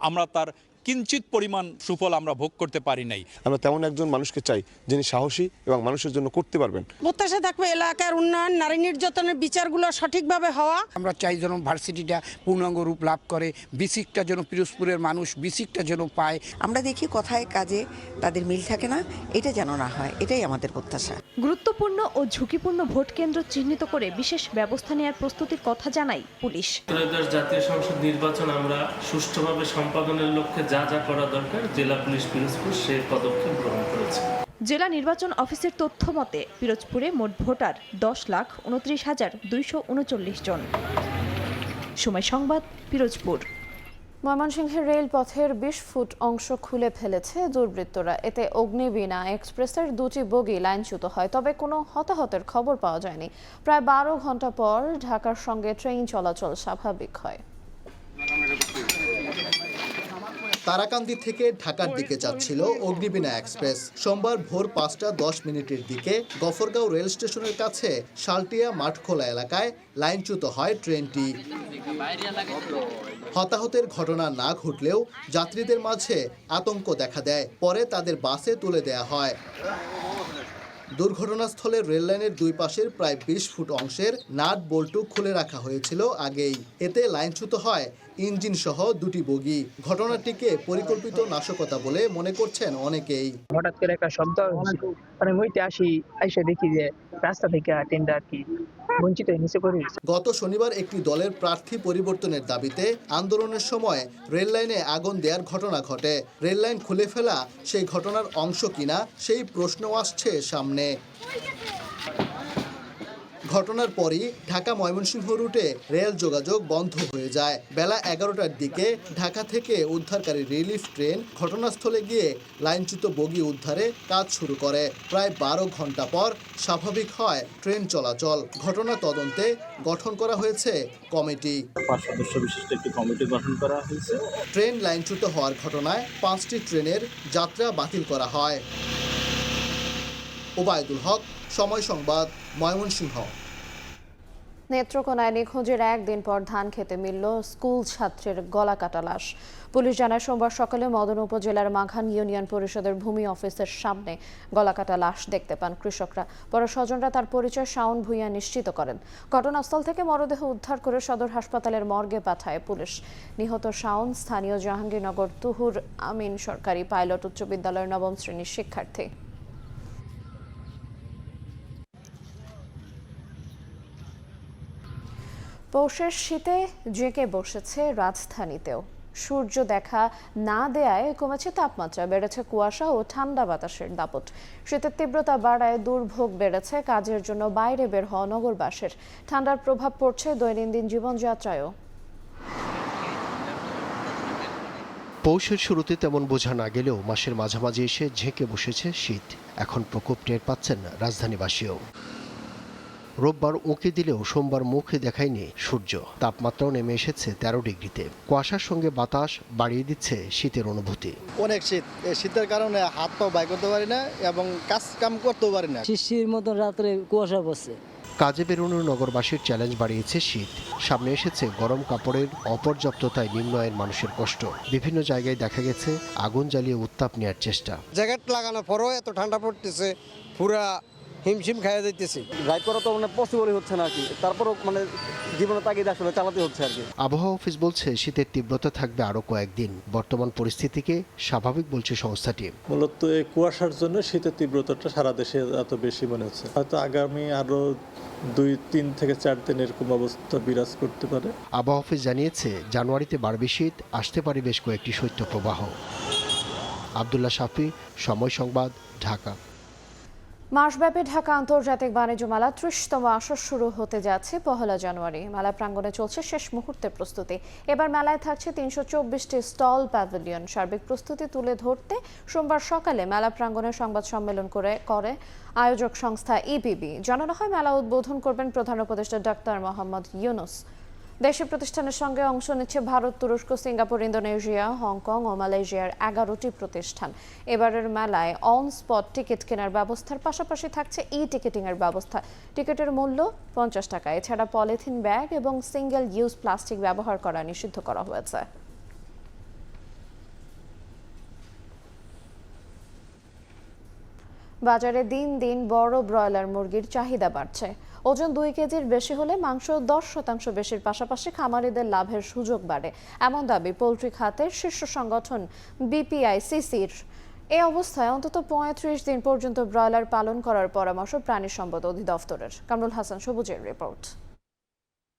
আমরা তার কিঞ্চিত পরিমাণ সুফল আমরা ভোগ করতে পারি নাই। আমরা তেমন একজন মানুষকে চাই যিনি সাহসী এবং মানুষের জন্য করতে পারবেন। প্রত্যাশা থাকবে এলাকার উন্নয়ন, নারী নির্যাতনের বিচারগুলো সঠিকভাবে হওয়া। আমরা চাই যেন ভার্সিটিটা পূর্ণাঙ্গ রূপ লাভ করে, বিসিকটা যেন পিরোজপুরের মানুষ বিসিকটা যেন পায়। আমরা দেখি কথায় কাজে তাদের মিল থাকে না, এটা যেন না হয়, এটাই আমাদের প্রত্যাশা। গুরুত্বপূর্ণ ও ঝুঁকিপূর্ণ ভোট কেন্দ্র চিহ্নিত করে বিশেষ ব্যবস্থা নেওয়ার প্রস্তুতির কথা জানায় পুলিশ। ত্রয়োদশ জাতীয় সংসদ নির্বাচন আমরা সুষ্ঠুভাবে সম্পাদনের লক্ষ্যে যা যা করা দরকার জেলা পুলিশ পিরোজপুর সেই পদক্ষেপ গ্রহণ করেছে। জেলা নির্বাচন অফিসের তথ্য মতে পিরোজপুরে মোট ভোটার 10,29,239 জন। সময় সংবাদ, পিরোজপুর। ময়মনসিংহের রেলপথের 20 ফুট অংশ খুলে ফেলেছে দুর্বৃত্তরা। এতে অগ্নিবীণা এক্সপ্রেসের 2টি বগি লাইনচ্যুত হয়, তবে কোনো হতাহতের খবর পাওয়া যায়নি। প্রায় 12 ঘন্টা পর ঢাকার সঙ্গে ট্রেন চলাচল স্বাভাবিক হয়। তারাকান্দি থেকে ঢাকার দিকে যাচ্ছিল অগ্নিবীণা এক্সপ্রেস। সোমবার ভোর 5:10 দিকে গফরগাঁও রেল স্টেশনের কাছে শালটিয়া মাঠখোলা এলাকায় লাইনচ্যুত হয় ট্রেনটি। হতাহতের ঘটনা না ঘটলেও যাত্রীদের মাঝে আতঙ্ক দেখা দেয়। পরে তাদের বাসে তুলে দেয়া হয়। দুর্ঘটনাস্থলে রেললাইনের 2 পাশের প্রায় 20 ফুট অংশের নাট বল্টু খুলে রাখা হয়েছিল আগেই। এতে লাইনচ্যুত হয় ইঞ্জিন সহ 2টি বগি। ঘটনাটিকে পরিকল্পিত নাশকতা বলে মনে করছেন অনেকেই। হঠাৎ করে একটা শব্দ মানে হইতে আইসা দেখি যে রাস্তা থেকে ট্রেনটা আর কি বঞ্চিত নিচে পড়ে গেছে। গত শনিবার একটি দলের প্রার্থী পরিবর্তনের দাবিতে আন্দোলনের সময় রেল লাইনে আগুন দেওয়ার ঘটনা ঘটে। রেল লাইন খুলে ফেলা সেই ঘটনার অংশ কিনা সেই প্রশ্ন আসছে সামনে। ঘটনার পরই ঢাকা ময়মনসিংহ রুটে রেল যোগাযোগ বন্ধ হয়ে যায়। বেলা 11টার দিকে ঢাকা থেকে উদ্ধারকারী রিলিফ ট্রেন ঘটনাস্থলে গিয়ে লাইনচ্যুত বগি উদ্ধারে কাজ শুরু করে। প্রায় 12 ঘন্টা পর স্বাভাবিক হয় ট্রেন চলাচল। ঘটনা তদন্তে গঠন করা হয়েছে কমিটি। 5 সদস্য বিশিষ্ট একটি কমিটি গঠন করা হয়েছে। ট্রেন লাইনচ্যুত হওয়ার ঘটনায় 5টি ট্রেনের যাত্রা বাতিল করা হয়। ওবায়দুল হক, সময় সংবাদ, ময়মনসিংহ। নেত্রকোনায় নিখোঁজের একদিন পর ধান খেতে মিলল স্কুল ছাত্রের গলা কাটা লাশ। পুলিশ জানায় সোমবার সকালে মদন উপজেলার মাঘান ইউনিয়ন পরিষদের ভূমি অফিসের সামনে গলা কাটা লাশ দেখতে পান কৃষকরা। পরে স্বজনরা তার পরিচয় শাওন ভূঁইয়া নিশ্চিত করেন। ঘটনাস্থল থেকে মরদেহ উদ্ধার করে সদর হাসপাতালের মর্গে পাঠায় পুলিশ। নিহত শাওন স্থানীয় জাহাঙ্গীরনগর তুহুর আমিন সরকারি পাইলট উচ্চ বিদ্যালয়ের 9ম শ্রেণীর শিক্ষার্থী। পৌষের শীতে জেঁকে বসেছে রাজধানীতেও। সূর্য দেখা না দেয়ায় কমেছে তাপমাত্রা, বেড়েছে কুয়াশা ও ঠান্ডা বাতাসের দাপট। শীতের তীব্রতা বাড়ায় দুর্ভোগ বেড়েছে কাজের জন্য বাইরে বের হওয়া নগরবাসীর। ঠান্ডার প্রভাব পড়ছে দৈনন্দিন জীবনযাত্রায়ও। পৌষের শুরুতে তেমন বোঝা না গেলেও মাসের মাঝামাঝি এসে ঝেঁকে বসেছে শীত। এখন প্রকোপ টের পাচ্ছেন রাজধানীবাসীও। রোববার উঁকি দিলেও সোমবার মুখে দেখায়নি সূর্য। তাপমাত্রাও নেমে এসেছে 13 ডিগ্রিতে। কুয়াশার সঙ্গে বাতাস বাড়িয়ে দিচ্ছে শীতের অনুভূতি। অনেক শীত, এই শীতের কারণে হাত পা বাইর করতে পারি না এবং কাজ কাম করতেও পারি না। শিশির মতন রাত্রে কুয়াশা পড়ছে। কাজে বেরোনোর নগরবাসীর চ্যালেঞ্জ বাড়িয়েছে শীত। সামনে এসেছে গরম কাপড়ের অপর্যাপ্ততায় নিম্ন আয়ের মানুষের কষ্ট। বিভিন্ন জায়গায় দেখা গেছে আগুন জ্বালিয়ে উত্তাপ নেওয়ার চেষ্টা। জ্যাকেট লাগানোর পরও এত ঠান্ডা পড়তেছে, পুরা হিমশিম খাইয়ে দিতেছি। ড্রাইভ করা তো মানে পসিবলই হচ্ছে না আর কি, তারপরও মানে জীবনের তাগিদে আসলে চালাতে হচ্ছে আর কি। আবহাওয়া অফিস বলছে শীতের তীব্রতা থাকবে আরও কয়েকদিন। বর্তমান পরিস্থিতিকে স্বাভাবিক বলছে সংস্থাটি। মূলত এই কুয়াশার জন্য শীতের তীব্রতাটা সারা দেশে এত বেশি মনে হচ্ছে। হয়তো আগামী আরও 2-3 থেকে 4 দিন এরকম অবস্থা বিরাজ করতে পারে। আবহাওয়া অফিস জানিয়েছে জানুয়ারিতে বাড়বে শীত, আসতে পারে বেশ কয়েকটি শৈত্যপ্রবাহ। আব্দুল্লাহ শাফি, সময় সংবাদ, ঢাকা। মাসব্যাপী ঢাকা আন্তর্জাতিক বাণিজ্য মেলা 30তম আসর শুরু হতে যাচ্ছে 1 জানুয়ারি। মেলা প্রাঙ্গণে চলছে শেষ মুহূর্তের প্রস্তুতি। এবার মেলায় থাকছে 324টি স্টল, প্যাভিলিয়ন। সার্বিক প্রস্তুতি তুলে ধরতে সোমবার সকালে মেলা প্রাঙ্গণে সংবাদ সম্মেলন করে আয়োজক সংস্থা ইপিবি। জানানো হয় মেলা উদ্বোধন করবেন প্রধান উপদেষ্টা ডাক্তার মোহাম্মদ ইউনূস। দেশি প্রতিষ্ঠানের সঙ্গে অংশ নিচ্ছে ভারত, তুরস্ক, সিঙ্গাপুর, ইন্দোনেশিয়া, হংকং ও মালয়েশিয়ার 11টি প্রতিষ্ঠান। এবারের মেলায় অন স্পট টিকিট কেনার ব্যবস্থার পাশাপাশি থাকছে টিকিটিং এর ব্যবস্থা। টিকিটের মূল্য 50 টাকা। এছাড়া পলিথিন ব্যাগ এবং সিঙ্গেল ইউজ প্লাস্টিক ব্যবহার করা নিষিদ্ধ করা হয়েছে। বাজারে দিন দিন বড় ব্রয়লার মুরগির চাহিদা বাড়ছে। ওজন 2 কেজির বেশি হলে মাংস 10% বেশির পাশাপাশি খামারিদের লাভের সুযোগ বাড়ে, এমন দাবি পোলট্রি খাতের শীর্ষ সংগঠন বিপিআইসিসির। এই অবস্থায় অন্তত 35 দিন পর্যন্ত ব্রয়লার পালন করার পরামর্শ প্রাণী সম্পদ অধিদপ্তরের। কামরুল হাসান সবুজের রিপোর্ট।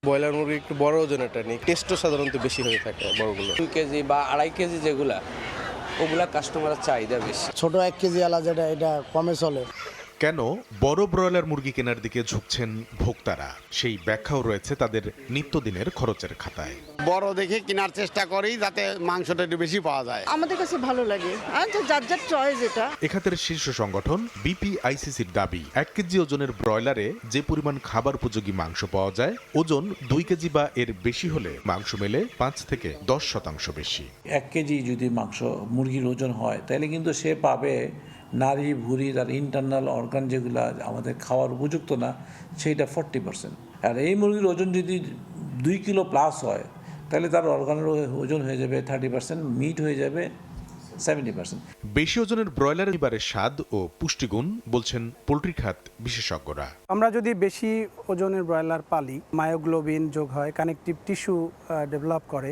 ব্রয়লার মুরগি একটু বড় ওজনেরটা নেই, টেস্টও সাধারণত বেশি হয়ে থাকে বড়গুলো। 2 কেজি বা 2.5 কেজি যেগুলা, ওগুলা কাস্টমারের চাহিদা বেশি। ছোট 1 কেজি আলা যেটা, এটা কমে চলে। কেন বড় ব্রয়লার মুরগি কেনার দিকে ঝুঁকছেন ভোক্তারা, সেই ব্যাখ্যাও রয়েছে তাদের নিত্যদিনের খরচের খাতায়। বড় দেখে কেনার চেষ্টা করি যাতে মাংসটা একটু বেশি পাওয়া যায়। আমাদের কাছে ভালো লাগে, আর যার যার চয়েস এটা। এখাতের শীর্ষ সংগঠন বিপিআইসিসির দাবি, 1 কেজি ওজনের ব্রয়লারে যে পরিমাণ খাবার উপযোগী মাংস পাওয়া যায়, ওজন 2 কেজি বা এর বেশি হলে মাংস মেলে 5 থেকে 10% বেশি। 1 কেজি যদি মাংস মুরগির ওজন হয় তাহলে কিন্তু সে পাবে নারী ভুঁড়ি, তার ইন্টারনাল অর্গান যেগুলো আমাদের খাওয়ার উপযুক্ত না, সেইটা 40%। আর এই মুরগির ওজন যদি 2 কিলো প্লাস হয় তাহলে তার অর্গানের ওজন হয়ে যাবে 30%, মিট হয়ে যাবে 70%। বেশি ওজনের ব্রয়লার এবারের স্বাদ ও পুষ্টিগুণ বলছেন পোল্ট্রি খাত বিশেষজ্ঞরা। আমরা যদি বেশি ওজনের ব্রয়লার পালি, মায়োগ্লোবিন যোগ হয়, কানেকটিভ টিস্যু ডেভেলপ করে,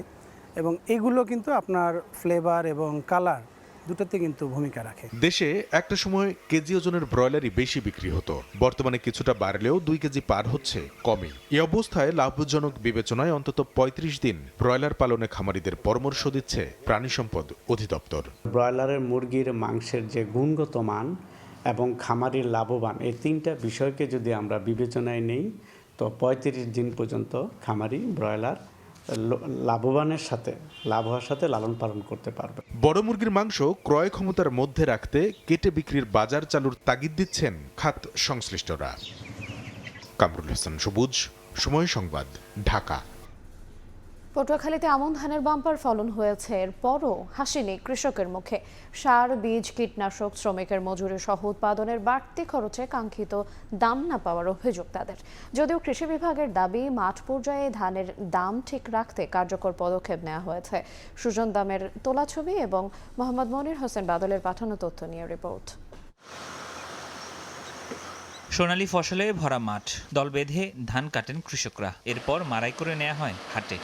এবং এগুলো কিন্তু আপনার ফ্লেভার এবং কালার দুটোতে কিন্তু ভূমিকা রাখে। দেশে একটা সময় কেজি ওজনের ব্রয়লারই বেশি বিক্রি হতো, বর্তমানে কিছুটা বাড়লেও 2 কেজি পার হচ্ছে কমই। এই অবস্থায় লাভজনক বিবেচনায় অন্তত 35 দিন ব্রয়লার পালনে খামারিদের পরামর্শ দিচ্ছে প্রাণী সম্পদ অধিদপ্তর। ব্রয়লারের মুরগির মাংসের যে গুণগত মান এবং খামারির লাভবান, এই তিনটা বিষয়কে যদি আমরা বিবেচনায় নেই তো 35 দিন পর্যন্ত খামারি ব্রয়লার লাভ হওয়ার সাথে লালন পালন করতে পারবে। বড় মুরগির মাংস ক্রয় ক্ষমতার মধ্যে রাখতে কেটে বিক্রির বাজার চালুর তাগিদ দিচ্ছেন খাত সংশ্লিষ্টরা। কামরুল হাসান সবুজ, সময় সংবাদ, ঢাকা। পটুয়াখালীতে আমন ধানের বাম্পার ফলন হয়েছে, এরপরও হাসি নেই কৃষকের মুখে। সার, বীজ, কীটনাশক, শ্রমিকের মজুরি সহ উৎপাদনের বাড়তি খরচে কাঙ্ক্ষিত দাম না পাওয়ার অভিযোগ তাদের। যদিও কৃষি বিভাগের দাবি, মাঠ পর্যায়ে ধানের দাম ঠিক রাখতে কার্যকর পদক্ষেপ নেওয়া হয়েছে। সুজন দামের তোলা ছবি এবং মোহাম্মদ মনির হোসেন বাদলের পাঠানো তথ্য নিয়ে রিপোর্ট। সোনালী ফসলে ভরা মাঠ, দল বেঁধে ধান কাটেন কৃষকরা, এরপর মাড়াই করে নেওয়া হয় হাটে।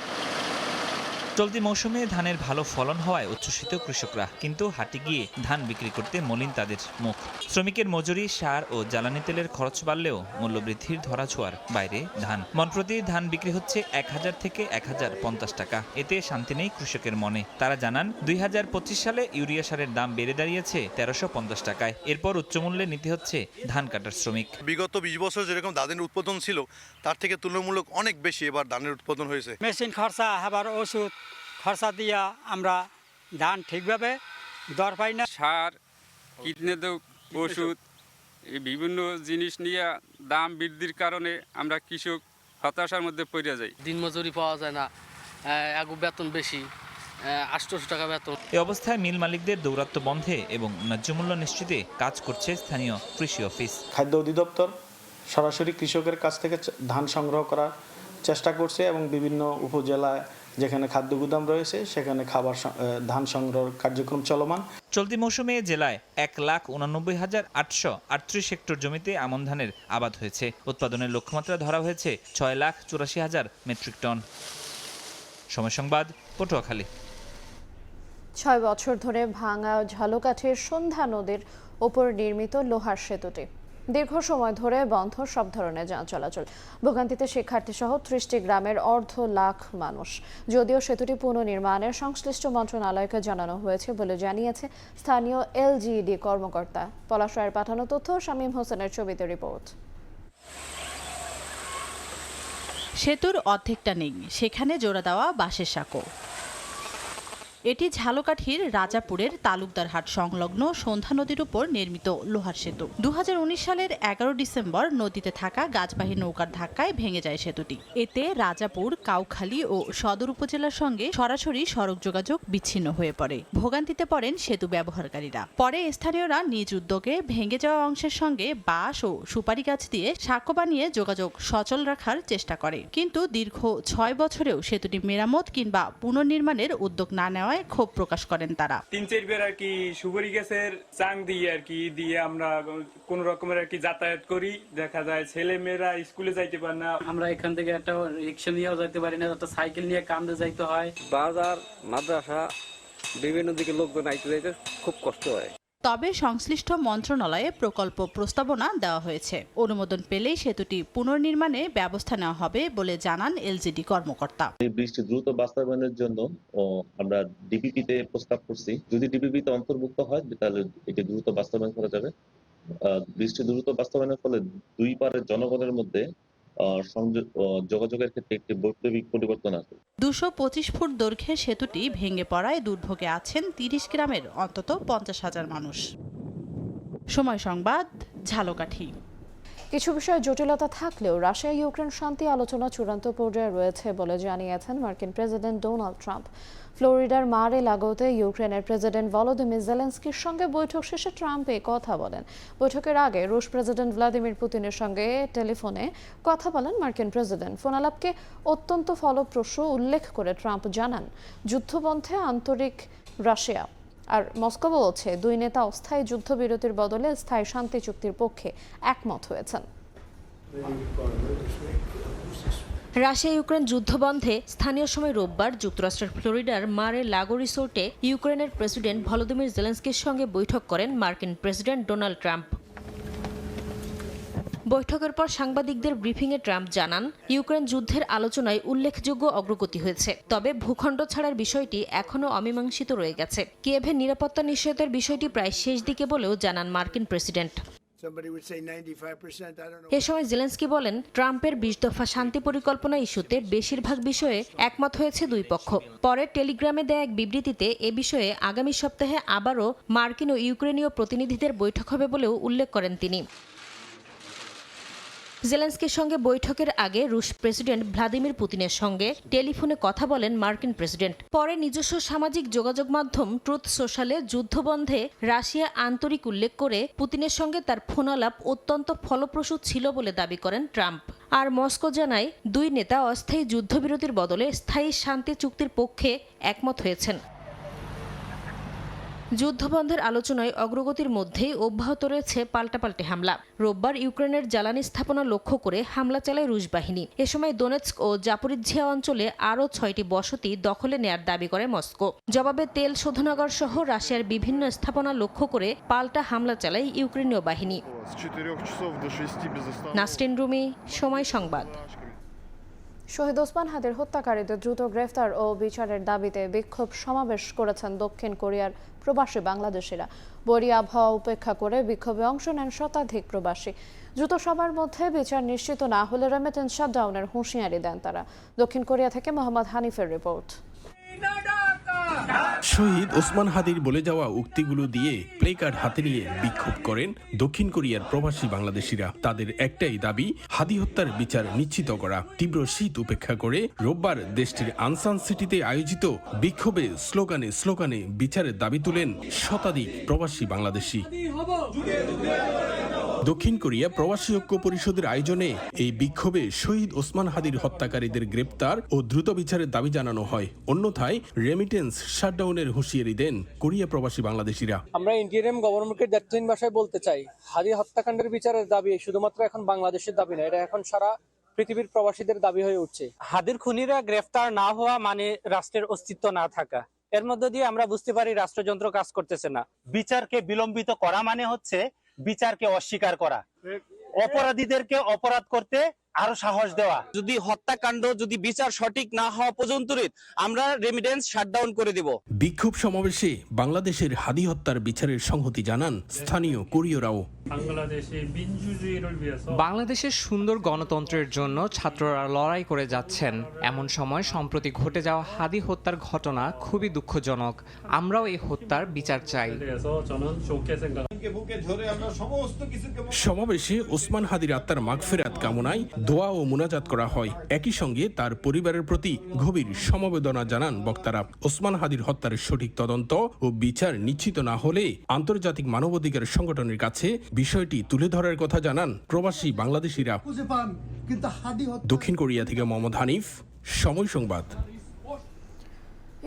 চলতি মৌসুমে ধানের ভালো ফলন হওয়ায় উচ্ছ্বসিত কৃষকরা, কিন্তু হাটে গিয়ে ধান বিক্রি করতে মলিন তাদের মুখ। শ্রমিকের মজুরি, সার ও জ্বালানি তেলের খরচ বাড়লেও মূল্যবৃদ্ধির ধরাছোঁয়ার বাইরে ধান। মনপ্রতি ধান বিক্রি হচ্ছে 1000 থেকে 1050 টাকা। এতে শান্তি নেই কৃষকের মনে। তারা জানান, 2025 সালে ইউরিয়া সারের দাম বেড়ে দাঁড়িয়েছে 1350 টাকায়। এরপর উচ্চমূল্যে নিতে হচ্ছে ধান কাটার শ্রমিক। বিগত 20 বছর যেরকম ধানের উৎপাদন ছিল তার থেকে তুলনামূলক অনেক বেশি এবার ধানের উৎপাদন হয়েছে। মেশিন খরচা, আবার ওষুধ খরচা দিয়া আমরা ধান ঠিকভাবে দর পাই না। সার, কীটনাশক, ওষুধ, এই বিভিন্ন জিনিস নিয়ে দাম বৃদ্ধির কারণে আমরা কৃষক হতাশার মধ্যে পড়ে যাই। দিন মজুরি পাওয়া যায় না, বেতন বেশি, 800 টাকা বেতন। এই অবস্থায় মিল মালিকদের দৌরাত্ম্য বন্ধে এবং ন্যায্য মূল্য নিশ্চিতে কাজ করছে স্থানীয় কৃষি অফিস। খাদ্য অধিদপ্তর সরাসরি কৃষকের কাছ থেকে ধান সংগ্রহ করার চেষ্টা করছে এবং বিভিন্ন উপজেলায় যেখানে খাদ্য গুদাম রয়েছে সেখানে ধান সংগ্রহ কার্যক্রম চলমান। চলতি মৌসুমে জেলায় 1,89,838 হেক্টর জমিতে আমন ধানের আবাদ হয়েছে। উৎপাদনের লক্ষ্যমাত্রা ধরা হয়েছে 6,84,000 মেট্রিক টন। সময় সংবাদ, পটুয়াখালী। 6 বছর ধরে ভাঙা ঝালকাঠির সন্ধ্যা নদীর ওপর নির্মিত লোহার সেতুটি দীর্ঘ সময় ধরে বন্ধ সব ধরনের যান চলাচল। ভোগান্তিতে শিক্ষার্থী সহ 30টি গ্রামের 1,50,000 মানুষ। যদিও সেতুটি পুনর্নির্মাণের সংশ্লিষ্ট মন্ত্রণালয়কে জানানো হয়েছে বলে জানিয়েছে স্থানীয় এলজিইডি কর্মকর্তা। পলাশ রায়ের পাঠানো তথ্য, শামীম হোসেনের ছবিতে রিপোর্ট। সেতুর অর্ধেকটা নেই, সেখানে জোড়া দেওয়া বাঁশের সাঁকো। এটি ঝালকাঠির রাজাপুরের তালুকদারহাট সংলগ্ন সন্ধ্যা নদীর উপর নির্মিত লোহার সেতু। 2019 সালের 11 ডিসেম্বর নদীতে থাকা গাছবাহী নৌকার ধাক্কায় ভেঙে যায় সেতুটি। এতে রাজাপুর, কাউখালী ও সদর উপজেলার সঙ্গে সরাসরি সড়ক যোগাযোগ বিচ্ছিন্ন হয়ে পড়ে। ভোগান্তিতে পড়েন সেতু ব্যবহারকারীরা। পরে স্থানীয়রা নিজ উদ্যোগে ভেঙে যাওয়া অংশের সঙ্গে বাঁশ ও সুপারি গাছ দিয়ে সাঁকো বানিয়ে যোগাযোগ সচল রাখার চেষ্টা করে। কিন্তু দীর্ঘ 6 বছরেও সেতুটি মেরামত কিংবা পুনর্নির্মাণের উদ্যোগ না নেওয়ায় ক্ষোভ প্রকাশ করেন তারা। 3-4 বার সুপারি গাছের চাং দিয়ে আমরা কোন রকমের যাতায়াত করি। দেখা যায় ছেলে মেয়েরা স্কুলে যাইতে পারে না। আমরা এখান থেকে একটা রিক্সা নিয়েও যাইতে পারি না, একটা সাইকেল নিয়ে কান্দে যাইতে হয়। বাজার, মাদ্রাসা, বিভিন্ন দিকে লোকজন আইতে যাইতে খুব কষ্ট হয়। তবে সংশ্লিষ্ট মন্ত্রণালয়ে প্রকল্প প্রস্তাবনা দেওয়া হয়েছে। অনুমোদন পেলেই সেতুটি পুনর্নির্মাণে ব্যবস্থা নেওয়া হবে বলে জানান এলজিডি কর্মকর্তা। এই ব্রিজটি দ্রুত বাস্তবায়নের জন্য আমরা ডিপিপিতে প্রস্তাব করছি। যদি ডিপিপিতে অন্তর্ভুক্ত হয় তাহলে এটি দ্রুত বাস্তবায়ন করা যাবে। ব্রিজটি দ্রুত বাস্তবায়নের ফলে দুই পারের জনগণের মধ্যে যোগাযোগের ক্ষেত্রে একটি বৈপ্লবিক পরিবর্তন আসবে। 225 ফুট দৈর্ঘ্যের সেতুটি ভেঙে পড়ায় দুর্ভোগে আছেন 30 গ্রামের অন্তত 50,000 মানুষ। সময় সংবাদ, ঝালকাঠি। কিছু বিষয়ে জটিলতা থাকলেও রাশিয়া ইউক্রেন শান্তি আলোচনা চূড়ান্ত পর্যায়ে রয়েছে বলে জানিয়েছেন মার্কিন প্রেসিডেন্ট ডোনাল্ড ট্রাম্প। ফ্লোরিডার মার-এ-লাগোতে ইউক্রেনের প্রেসিডেন্ট ভলোদিমির জেলেনস্কির সঙ্গে বৈঠক শেষে ট্রাম্প এই কথা বলেন। বৈঠকের আগে রুশ প্রেসিডেন্ট ভ্লাদিমির পুতিনের সঙ্গে টেলিফোনে কথা বলেন মার্কিন প্রেসিডেন্ট। ফোনালাপকে অত্যন্ত ফলপ্রসূ উল্লেখ করে ট্রাম্প জানান, যুদ্ধবন্ধে আন্তরিক রাশিয়া। আর মস্কো বলছে, দুই নেতা অস্থায়ী যুদ্ধবিরতির বদলে স্থায়ী শান্তি চুক্তির পক্ষে একমত হয়েছেন। রাশিয়া ইউক্রেন যুদ্ধ বন্ধে স্থানীয় সময় রোববার যুক্তরাষ্ট্রের ফ্লোরিডার মারে লাগো রিসোর্টে ইউক্রেনের প্রেসিডেন্ট ভলোদিমির জেলেনস্কির সঙ্গে বৈঠক করেন মার্কিন প্রেসিডেন্ট ডোনাল্ড ট্রাম্প। বৈঠকের পর সাংবাদিকদের ব্রিফিংয়ে ট্রাম্প জানান, ইউক্রেন যুদ্ধের আলোচনায় উল্লেখযোগ্য অগ্রগতি হয়েছে, তবে ভূখণ্ড ছাড়ার বিষয়টি এখনও অমীমাংসিত রয়ে গেছে। কিয়েভের নিরাপত্তা নিশ্চয়তার বিষয়টি প্রায় শেষ দিকে বলেও জানান মার্কিন প্রেসিডেন্ট। এ সময় জেলেনস্কি বলেন, ট্রাম্পের 20 দফা শান্তি পরিকল্পনা ইস্যুতে বেশিরভাগ বিষয়ে একমত হয়েছে দুই পক্ষ। পরে টেলিগ্রামে দেয়া এক বিবৃতিতে এ বিষয়ে আগামী সপ্তাহে আবারও মার্কিন ও ইউক্রেনীয় প্রতিনিধিদের বৈঠক হবে বলেও উল্লেখ করেন তিনি। জেলেনস্কির সঙ্গে বৈঠকের আগে রুশ প্রেসিডেন্ট ভ্লাদিমির পুতিনের সঙ্গে টেলিফোনে কথা বলেন মার্কিন প্রেসিডেন্ট। পরে নিজস্ব সামাজিক যোগাযোগ মাধ্যম ট্রুথ সোশ্যালে যুদ্ধবন্ধে রাশিয়া আন্তরিক উল্লেখ করে পুতিনের সঙ্গে তার ফোনালাপ অত্যন্ত ফলপ্রসূ ছিল বলে দাবি করেন ট্রাম্প। আর মস্কো জানায়, দুই নেতা অস্থায়ী যুদ্ধবিরতির বদলে স্থায়ী শান্তি চুক্তির পক্ষে একমত হয়েছেন। যুদ্ধবন্ধের আলোচনায় অগ্রগতির মধ্যেই অব্যাহত রয়েছে পাল্টাপাল্টি হামলা। রোববার ইউক্রেনের জ্বালানি স্থাপনা লক্ষ্য করে হামলা চালায় রুশ বাহিনী। এ সময় দোনেৎস্ক ও জাপোরিজ্জিয়া অঞ্চলে আরও 6টি বসতি দখলে নেয়ার দাবি করে মস্কো। জবাবে তেল শোধনাগার সহ রাশিয়ার বিভিন্ন স্থাপনা লক্ষ্য করে পাল্টা হামলা চালায় ইউক্রেনীয় বাহিনী। নাসরিন রুমি, সময় সংবাদ। শহীদ ওসমান হাদির হত্যাকারীদের দ্রুত গ্রেফতার ও বিচারের দাবিতে বিক্ষোভ সমাবেশ করেছেন দক্ষিণ কোরিয়ার প্রবাসী বাংলাদেশিরা। বৈরী আবহাওয়া উপেক্ষা করে বিক্ষোভে অংশ নেন শতাধিক প্রবাসী। দ্রুত সবার মধ্যে বিচার নিশ্চিত না হলে রেমিটেন্স শাটডাউনের হুঁশিয়ারি দেন তারা। দক্ষিণ কোরিয়া থেকে মোহাম্মদ হানিফের রিপোর্ট। শহীদ ওসমান হাদির বলে যাওয়া উক্তিগুলো দিয়ে প্লেকার্ড হাতে নিয়ে বিক্ষোভ করেন দক্ষিণ কোরিয়ার প্রবাসী বাংলাদেশিরা। তাদের একটাই দাবি, হাদি হত্যার বিচার নিশ্চিত করা। তীব্র শীত উপেক্ষা করে রোববার দেশটির আনসান সিটিতে আয়োজিত বিক্ষোভে স্লোগানে স্লোগানে বিচারের দাবি তুলেন শতাধিক প্রবাসী বাংলাদেশি। দক্ষিণ কোরিয়া প্রবাসী ঐক্য পরিষদের আয়োজনে এই বিক্ষোভে শহীদ ওসমান হাদির হত্যাকারীদের গ্রেপ্তার ও দ্রুত বিচারের দাবি জানানো হয়। অন্যথায় রেমিটেন্স শাটডাউনের হুঁশিয়ারি দেন কোরিয়া প্রবাসী বাংলাদেশিরা। আমরা ইন্ডিয়ান গভর্নমেন্টকে দ্ব্যর্থহীন ভাষায় বলতে চাই, হাদি হত্যাকাণ্ডের বিচারের দাবি শুধুমাত্র এখন বাংলাদেশের দাবি না, এটা এখন সারা পৃথিবীর প্রবাসীদের দাবি হয়ে উঠছে। হাদির খুনিরা গ্রেফতার না হওয়া মানে রাষ্ট্রের অস্তিত্ব না থাকা। এর মধ্যে দিয়ে আমরা বুঝতে পারি রাষ্ট্রযন্ত্র কাজ করতেছে না। বিচারকে বিলম্বিত করা মানে হচ্ছে বিচারকে অস্বীকার করা, অপরাধীদেরকে অপরাধ করতে আরো সাহস দেওয়া। যদি হত্যাকাণ্ড যদি বিচার সঠিক না হওয়া পর্যন্ত আমরা রেমিটেন্স শাটডাউন করে দেব। বিক্ষোভ সমাবেশে বাংলাদেশের হাদি হত্যার বিচারের সংহতি জানান স্থানীয় কোরীয়রাও। বাংলাদেশের সুন্দর গণতন্ত্রের জন্য ছাত্ররা লড়াই করে যাচ্ছেন। এমন সময় সম্প্রতি ঘটে যাওয়া হাদি হত্যার ঘটনা খুবই দুঃখজনক। আমরাও এই হত্যার বিচার চাই। সমাবেশে ওসমান হাদির আত্মার মাগফিরাত কামনায় দোয়া ও মুনাজাত করা হয়। একই সঙ্গে তার পরিবারের প্রতি গভীর সমবেদনা জানান বক্তারা। ওসমান হাদির হত্যার সঠিক তদন্ত ও বিচার নিশ্চিত না হলে আন্তর্জাতিক মানবাধিকার সংগঠনের কাছে বিষয়টি তুলে ধরার কথা জানান প্রবাসী বাংলাদেশিরা। দক্ষিণ কোরিয়া থেকে মোহাম্মদ হানিফ, সময় সংবাদ।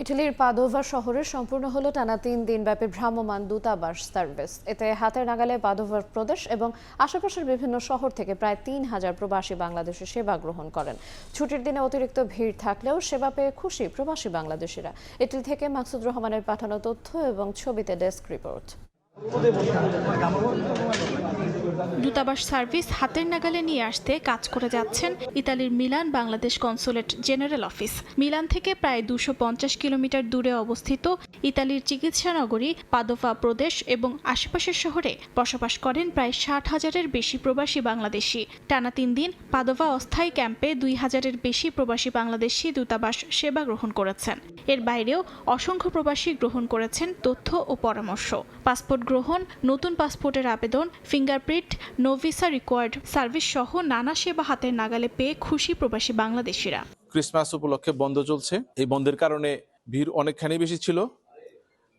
ইটালির পাদোভা শহরে সম্পূর্ণ হলো টানা 3 দিনব্যাপী ভ্রাম্যমাণ দূতাবাস সার্ভিস। এতে হাতের নাগালে পাদোভা প্রদেশ এবং আশেপাশের বিভিন্ন শহর থেকে প্রায় 3000 প্রবাসী বাংলাদেশি সেবা গ্রহণ করেন। ছুটির দিনে অতিরিক্ত ভিড় থাকলেও সেবা পেয়ে খুশি প্রবাসী বাংলাদেশিরা। ইটালি থেকে মাকসুদ রহমানের পাঠানো তথ্য এবং ছবিতে ডেস্ক রিপোর্ট। দূতাবাস সার্ভিস হাতের নাগালে নিয়ে আসতে কাজ করে যাচ্ছেন ইতালির Milan Bangladesh consulate general office. Milan থেকে প্রায় 250 কিলোমিটার দূরে অবস্থিত ইতালির চিকিৎসা নগরী পাদোভা প্রদেশ এবং আশেপাশের শহরে বসবাস করেন প্রায় 60,000-এর বেশি প্রবাসী বাংলাদেশি। টানা 3 দিন পাদোভা অস্থায়ী ক্যাম্পে 2000-এর বেশি প্রবাসী বাংলাদেশি দূতাবাস সেবা গ্রহণ করেছেন। এর বাইরেও অসংখ্য প্রবাসী গ্রহণ করেছেন তথ্য ও পরামর্শ, পাসপোর্ট গ্রহণ, নতুন পাসপোর্টের আবেদন, fingerprint, no visa required service সহ নানা সেবা হাতের নাগালে পেয়ে খুশি প্রবাসী বাংলাদেশিরা। ক্রিসমাস উপলক্ষে বন্ধ চলছে, এই বন্ধের কারণে ভিড় অনেকখানি বেশি ছিল।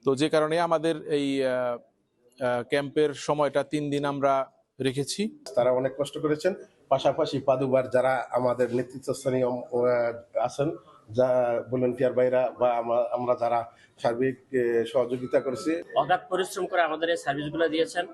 তো যে কারণে আমাদের এই ক্যাম্পের সময়টা 3 দিন আমরা রেখেছি। তারা অনেক কষ্ট করেছেন। পাশাপাশি পাদুবার যারা আমাদের নেতৃত্বস্থানীয় আছেন, যা ভলেন্টিয়ার ভাইরা বা আমরা যারা সার্বিক সহযোগিতা করেছি, অগাধ পরিশ্রম করে আমাদের এই সার্ভিসগুলো দিয়েছেন।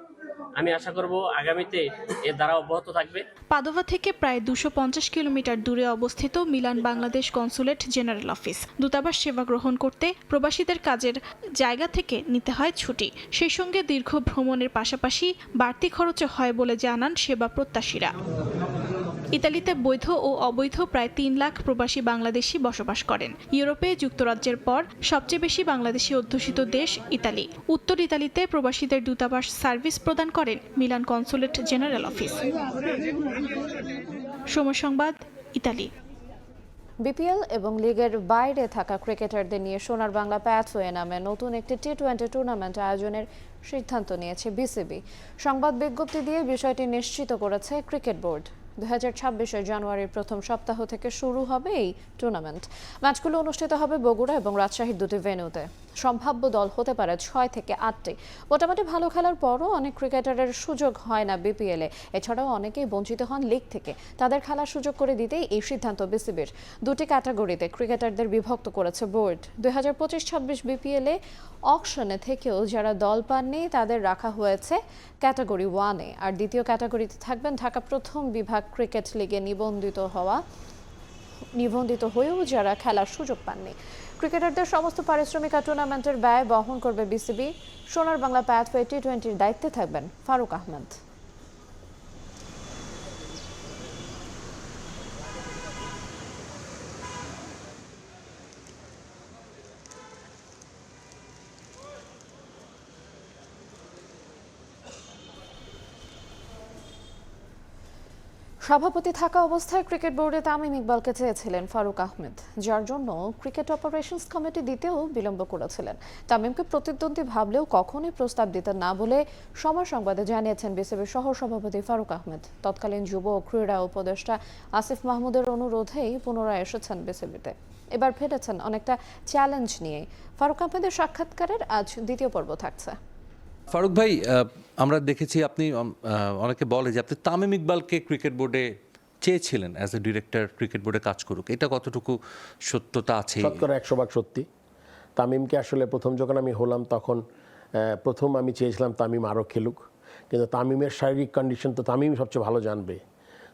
আমি আশা করব আগামীতে এর দ্বারা অব্যাহত থাকবে। পাদোভা থেকে প্রায় 250 কিলোমিটার দূরে অবস্থিত Milan Bangladesh consulate general office. দূতাবাস সেবা গ্রহণ করতে প্রবাসীদের কাজের জায়গা থেকে নিতে হয় ছুটি, সেই সঙ্গে দীর্ঘ ভ্রমণের পাশাপাশি বাড়তি খরচে হয় বলে জানান সেবা প্রত্যাশীরা। ইতালিতে বৈধ ও অবৈধ প্রায় 3 লাখ প্রবাসী বাংলাদেশি বসবাস করেন। ইউরোপে যুক্তরাজ্যের পর সবচেয়ে বেশি বাংলাদেশি অধ্যুষিত দেশ ইতালি। উত্তর ইতালিতে প্রবাসীদের দূতাবাস সার্ভিস প্রদান করেন মিলান কনসুলেট জেনারেল অফিস। সময় সংবাদ, ইতালি। বিপিএল এবং লিগের বাইরে থাকা ক্রিকেটারদের নিয়ে সোনার বাংলা প্যাথওয়ে নামে নতুন একটি টি-20 টুর্নামেন্ট আয়োজনের সিদ্ধান্ত নিয়েছে বিসিবি। সংবাদ বিজ্ঞপ্তি দিয়ে বিষয়টি নিশ্চিত করেছে ক্রিকেট বোর্ড। 2026 জানুয়ারির প্রথম সপ্তাহ থেকে শুরু হবে এই টুর্নামেন্ট। ম্যাচগুলো অনুষ্ঠিত হবে বগুড়া এবং রাজশাহীর দুটি ভেন্যুতে। সম্ভাব্য দল হতে পারে 6 থেকে 8টি। মোটামুটি ভালো খেলার পরও অনেক ক্রিকেটারের সুযোগ হয় না বিপিএলে। এছাড়াও অনেকেই বঞ্চিত হন লিগ থেকে। তাদের খেলার সুযোগ করে দিতেই এই সিদ্ধান্ত বিসিবির। দুটি ক্যাটাগরিতে ক্রিকেটারদের বিভক্ত করেছে বোর্ড। 2025-26 বিপিএলে অকশনে থেকেও যারা দল পাননি তাদের রাখা হয়েছে ক্যাটাগরি 1-এ, আর দ্বিতীয় ক্যাটাগরিতে থাকবেন ঢাকা প্রথম বিভাগ ক্রিকেট লিগে নিবন্ধিত হয়েও যারা খেলার সুযোগ পাননি। ক্রিকেটারদের সমস্ত পারিশ্রমিক টুর্নামেন্টের ব্যয় বহন করবে বিসিবি। সোনার বাংলা প্যাথওয়ে টি-20-র দায়িত্বে থাকবেন ফারুক আহমেদ। সভাপতি থাকা অবস্থায় ক্রিকেট বোর্ডে তামিম ইকবালকে চেয়েছিলেন ফারুক আহমেদ, যার জন্য ক্রিকেট অপারেশনস কমিটি দিতেও বিলম্ব করেছিলেন। তামিমকে প্রতিদ্বন্দ্বী ভাবলেও কখনোই প্রস্তাব দিতেন না বলে সময় সংবাদে জানিয়েছেন বিসিবির সহ সভাপতি ফারুক আহমেদ। তৎকালীন যুব ও ক্রীড়া উপদেষ্টা আসিফ মাহমুদের অনুরোধেই পুনরায় এসেছেন বিসিবিতে। এবার ফিরেছেন অনেকটা চ্যালেঞ্জ নিয়ে। ফারুক আহমেদের সাক্ষাৎকারের আজ দ্বিতীয় পর্ব থাকছে। ফারুক ভাই, আমরা দেখেছি আপনি অনেকে বলে যে আপনি তামিম ইকবালকে ক্রিকেট বোর্ডে চেয়েছিলেন অ্যাজ এ ডিরেক্টর, ক্রিকেট বোর্ডে কাজ করুক, এটা কতটুকু সত্যতা আছে? শতকরা 100% সত্যি। তামিমকে আসলে প্রথম যখন আমি হলাম তখন প্রথম আমি চেয়েছিলাম তামিম আরও খেলুক, কিন্তু তামিমের শারীরিক কন্ডিশন তো তামিম সবচেয়ে ভালো জানবে।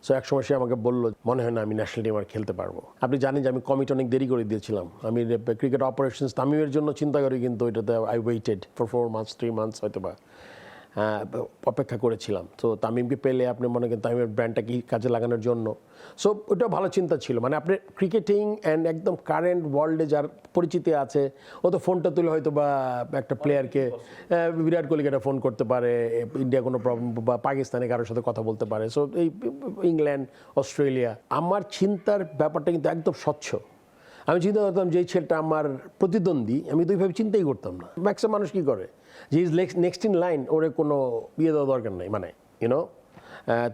সো এক সময় সে আমাকে বললো মনে হয় না আমি ন্যাশনাল টিম আর খেলতে পারবো। আপনি জানেন যে আমি কমিটি অনেক দেরি করে দিয়েছিলাম। আমি ক্রিকেট অপারেশনস তামিমের জন্য চিন্তা করি, কিন্তু এটাতে I waited for 4 months 3 months হয়তো বা অপেক্ষা করেছিলাম। তো তামিমকে পেলে আপনি মনে করেন তামিমের ব্র্যান্ডটা কি কাজে লাগানোর জন্য। সো ওটা ভালো চিন্তা ছিল। মানে আপনি ক্রিকেটিং অ্যান্ড একদম কারেন্ট ওয়ার্ল্ডে যার পরিচিতি আছে, ও তো ফোনটা তুলে হয়তো বা একটা প্লেয়ারকে, বিরাট কোহলিকে একটা ফোন করতে পারে, ইন্ডিয়া কোনো প্রবলেম বা পাকিস্তানে কারোর সাথে কথা বলতে পারে। সো এই ইংল্যান্ড, অস্ট্রেলিয়া, আমার চিন্তার ব্যাপারটা কিন্তু একদম স্বচ্ছ। আমি চিন্তা করতাম যে এই ছেলেটা আমার প্রতিদ্বন্দ্বী, আমি তো এইভাবে চিন্তাই করতাম না। ম্যাক্সিমাম মানুষ কী করে যে ইজ নেক্সট ইন লাইন, ওরে কোনো ইয়ে দেওয়া দরকার নেই, মানে ইউনো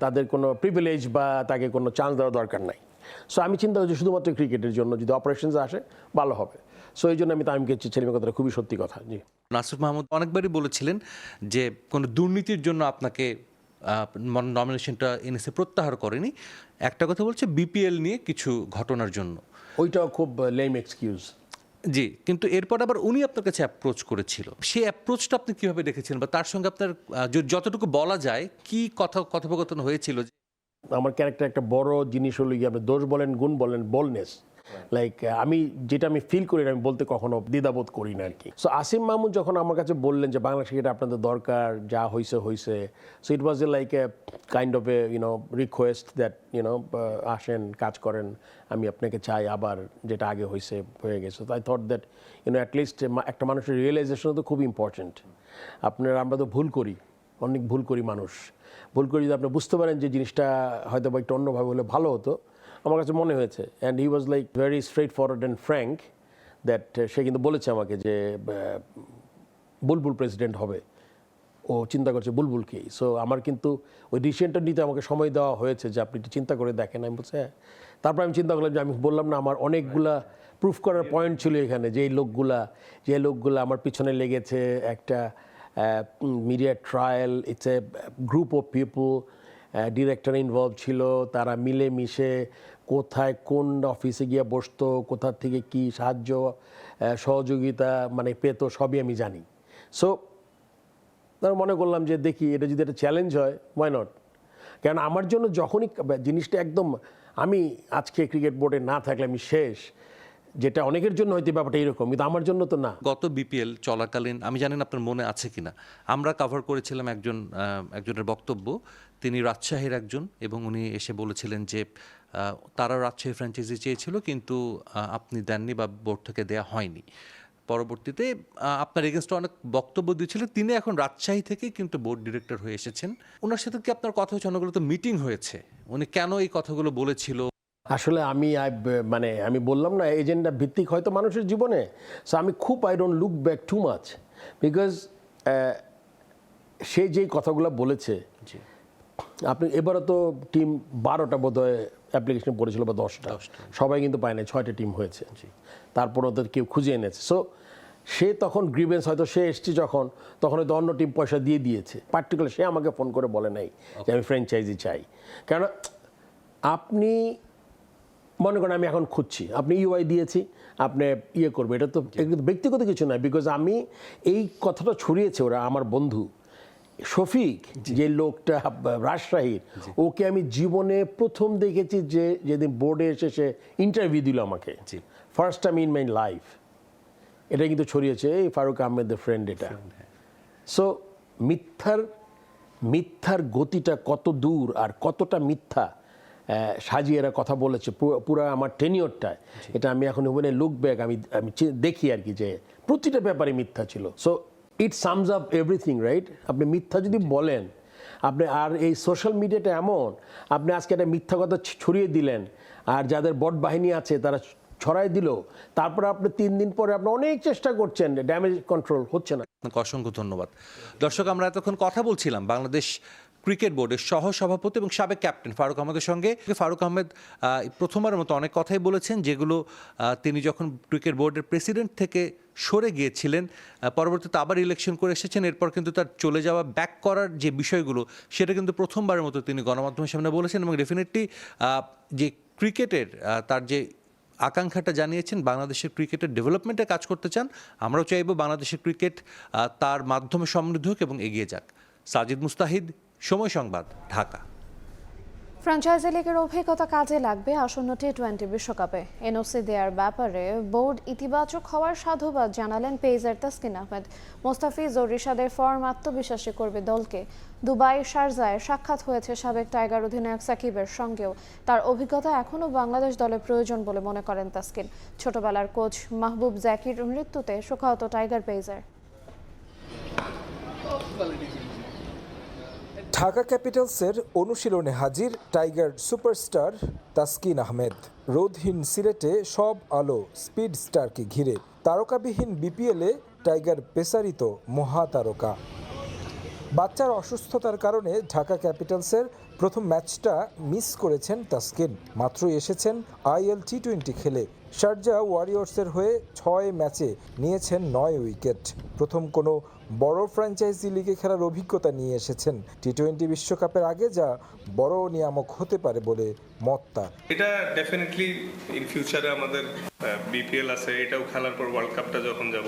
তাদের কোনো প্রিভিলেজ বা তাকে কোনো চান্স দেওয়া দরকার নাই। সো আমি চিন্তা করছি শুধুমাত্র ক্রিকেটের জন্য যদি অপারেশনস আসে ভালো হবে। সো এই জন্য আমি তামিমকে ছেলেমেয়ে কথাটা খুবই সত্যি কথা। জি, নাসির মাহমুদ অনেকবারই বলেছিলেন যে কোনো দুর্নীতির জন্য আপনাকে নমিনেশনটা এনএসএ প্রত্যাহার করেনি। একটা কথা বলছে বিপিএল নিয়ে কিছু ঘটনার জন্য, ওইটাও খুব লেম এক্সকিউজ। জি, কিন্তু এরপর আবার উনি আপনার কাছে অ্যাপ্রোচ করেছিল, সেই অ্যাপ্রোচটা আপনি কিভাবে দেখেছিলেন বা তার সঙ্গে আপনার যতটুকু বলা যায় কি কথোপকথন হয়েছিল? আমার ক্যারেক্টার একটা বড় জিনিস হলো গিয়ে আপনি দোষ বলেন, গুণ বলেন, বোল্ডনেস। লাইক আমি যেটা আমি ফিল করি আমি বলতে কখনো দ্বিধাবোধ করি না আর কি। সো আসিফ মাহমুদ যখন আমার কাছে বললেন যে বাংলা ক্রিকেট আপনাদের দরকার, যা হয়েছে হয়েছে, so it was A like a kind of A request that আসেন কাজ করেন, আমি আপনাকে চাই আবার, যেটা আগে হয়ে গেছে। তো আই থট দ্যাট অ্যাটলিস্ট একটা মানুষের রিয়েলাইজেশন তো খুব ইম্পর্টেন্ট। আমরা তো ভুল করি, অনেক ভুল করি মানুষ। ভুল করে যদি আপনি বুঝতে পারেন যে জিনিসটা হয়তো বা একটু অন্যভাবে হলে ভালো হতো, আমার কাছে মনে হয়েছে। And he was like very straightforward and frank that সে কিন্তু বলেছে আমাকে যে বুলবুল প্রেসিডেন্ট হবে, ও চিন্তা করছে বুলবুলকেই। সো আমার কিন্তু ওই ডিসিশনটা নিতে আমাকে সময় দেওয়া হয়েছে যে আপনি একটু চিন্তা করে দেখেন। আমি বলছি হ্যাঁ। তারপর আমি চিন্তা করলাম যে আমি বললাম না আমার অনেকগুলা প্রুফ করার পয়েন্ট ছিল এখানে, যে এই লোকগুলা আমার পিছনে লেগেছে, একটা media trial, it's a group of people, director involve ছিল, তারা মিলে মিশে কোথায় কোন অফিসে গিয়ে বসতো, কোথা থেকে কি সাহায্য সহযোগিতা মানে পেতো, সবই আমি জানি। সো তার মনে করলাম যে দেখি এটা যদি একটা চ্যালেঞ্জ হয় ওয়াই নট, কারণ আমার জন্য যখনই জিনিসটা একদম আমি আজকে ক্রিকেট বোর্ডে না থাকলে আমি শেষ, যেটা অনেকের জন্য হয়তো ব্যাপারটা এরকম, কিন্তু আমার জন্য তো না। গত বিপিএল চলাকালীন আমি জানি না আপনার মনে আছে কিনা, আমরা কভার করেছিলাম একজনের বক্তব্য। তিনি রাজশাহীর একজন এবং উনি এসে বলেছিলেন যে তারা রাজশাহী ফ্র্যাঞ্চাইজি চেয়েছিল কিন্তু আপনি দেননি বা বোর্ড থেকে দেয়া হয়নি। পরবর্তীতে আপনার এগেনস্টে অনেক বক্তব্য দিয়েছিলেন, তিনি এখন রাজশাহী থেকেই কিন্তু বোর্ড ডিরেক্টর হয়ে এসেছেন। ওনার সাথে কি আপনার কথা হয়েছে? অনেকগুলো তো মিটিং হয়েছে, উনি কেন এই কথাগুলো বলেছিল? আসলে আমি বললাম না এজেন্ডা ভিত্তিক হয়তো মানুষের জীবনে, সো আমি খুব I don't look back too much, because সে যেই কথাগুলো বলেছে, আপনি এবারও তো টিম 12টা বোধহয় অ্যাপ্লিকেশন পড়েছিল বা 10টা, সবাই কিন্তু পায় না, 6টা টিম হয়েছে, তারপর ওদের কেউ খুঁজে এনেছে। সো সে তখন গ্রিভেন্স হয়তো সে এসছে যখন, তখন হয়তো অন্য টিম পয়সা দিয়ে দিয়েছে, পার্টিকুলার সে আমাকে ফোন করে বলে নাই যে আমি ফ্র্যাঞ্চাইজি চাই। কেন আপনি মনে করেন আমি এখন খুঁজছি, আপনি ইউআই দিয়েছি, আপনি করবে, এটা তো ব্যক্তিগত কিছু নয়, বিকজ আমি এই কথাটা ছড়িয়েছে ওরা, আমার বন্ধু শফিক যে লোকটা রাজশাহীর, ওকে আমি জীবনে প্রথম দেখেছি যে যেদিন বোর্ডে এসে সে ইন্টারভিউ দিল আমাকে, first time in my life, এটা কিন্তু ছড়িয়েছে এই ফারুক আহমেদের ফ্রেন্ড এটা। সো মিথ্যার গতিটা কত দূর আর কতটা মিথ্যা সাজিয়ে এরা কথা বলেছে পুরো আমার টেনিওরটায়, এটা আমি এখন ওখানে লুক ব্যাক আমি দেখি আর কি, যে প্রতিটা ব্যাপারে মিথ্যা ছিল। So it sums up everything, right? আপনি মিথ্যা যদি বলেন, আপনি আর এই সোশ্যাল মিডিয়াটা এমন, আপনি আজকে একটা মিথ্যা কথা ছড়িয়ে দিলেন, আর যাদের বট বাহিনী আছে তারা ছড়াই দিল, তারপরে আপনি 3 দিন পরে আপনি অনেক চেষ্টা করছেন, ড্যামেজ কন্ট্রোল হচ্ছে না। অসংখ্য ধন্যবাদ। দর্শক, আমরা এতক্ষণ কথা বলছিলাম বাংলাদেশ ক্রিকেট বোর্ডের সহ সভাপতি এবং সাবেক ক্যাপ্টেন ফারুক আহমেদের সঙ্গে। ফারুক আহমেদ প্রথমবারের মতো অনেক কথাই বলেছেন যেগুলো তিনি যখন ক্রিকেট বোর্ডের প্রেসিডেন্ট থেকে সরে গিয়েছিলেন, পরবর্তীতে আবার ইলেকশন করে এসেছেন, এরপর কিন্তু তার চলে যাওয়া ব্যাক করার যে বিষয়গুলো সেটা কিন্তু প্রথমবারের মতো তিনি গণমাধ্যমের সামনে বলেছেন, এবং ডেফিনেটলি যে ক্রিকেটের তার যে আকাঙ্ক্ষাটা জানিয়েছেন, বাংলাদেশের ক্রিকেটের ডেভেলপমেন্টে কাজ করতে চান। আমরাও চাইব বাংলাদেশের ক্রিকেট তার মাধ্যমে সমৃদ্ধ হোক এবং এগিয়ে যাক। সাজিদ মুস্তাহিদ, সময় সংবাদ, ঢাকা। ফ্র্যাঞ্চাইজি লিগের অভিজ্ঞতা কাজে লাগবে আসন্ন টি-20 বিশ্বকাপে। এনওসি দেওয়ার ব্যাপারে বোর্ড ইতিবাচক হওয়ার সাধুবাদ জানালেন পেসার তাসকিন আহমেদ। মোস্তাফিজ ও রিশাদের ফর্ম আত্মবিশ্বাসী করবে দলকে। দুবাই শারজায় সাক্ষাৎ হয়েছে সাবেক টাইগার অধিনায়ক সাকিবের সঙ্গেও। তার অভিজ্ঞতা এখনও বাংলাদেশ দলে প্রয়োজন বলে মনে করেন তাসকিন। ছোটবেলার কোচ মাহবুব জাকির মৃত্যুতে শোকাহত টাইগার পেসার। ঢাকা ক্যাপিটালসের অনুশীলনে হাজির টাইগার সুপারস্টার তাসকিন আহমেদ। রোদহীন সিলেটে সব আলো স্পিড স্টারকে ঘিরে। তারকাবিহীন বিপিএলে টাইগার পেসারিত মহাতারকা। বাচ্চার অসুস্থতার কারণে ঢাকা ক্যাপিটালসের প্রথম ম্যাচটা মিস করেছেন তাসকিন। মাত্রই এসেছেন আইএল টি-20 খেলে। শারজা ওয়ারিয়র্সের হয়ে 6 ম্যাচে নিয়েছেন 9 উইকেট। প্রথম কোনো বড় ফ্র্যাঞ্চাইজি লিগে খেলার অভিজ্ঞতা নিয়ে এসেছেন। টি-20 বিশ্বকাপের আগে যা বড় নিয়ামক হতে পারে বলে মত তার। এটা ডেফিনেটলি ইন ফিউচারে আমাদের বিপিএল আছে, এটাও খেলার পর ওয়ার্ল্ড কাপটা যখন যাব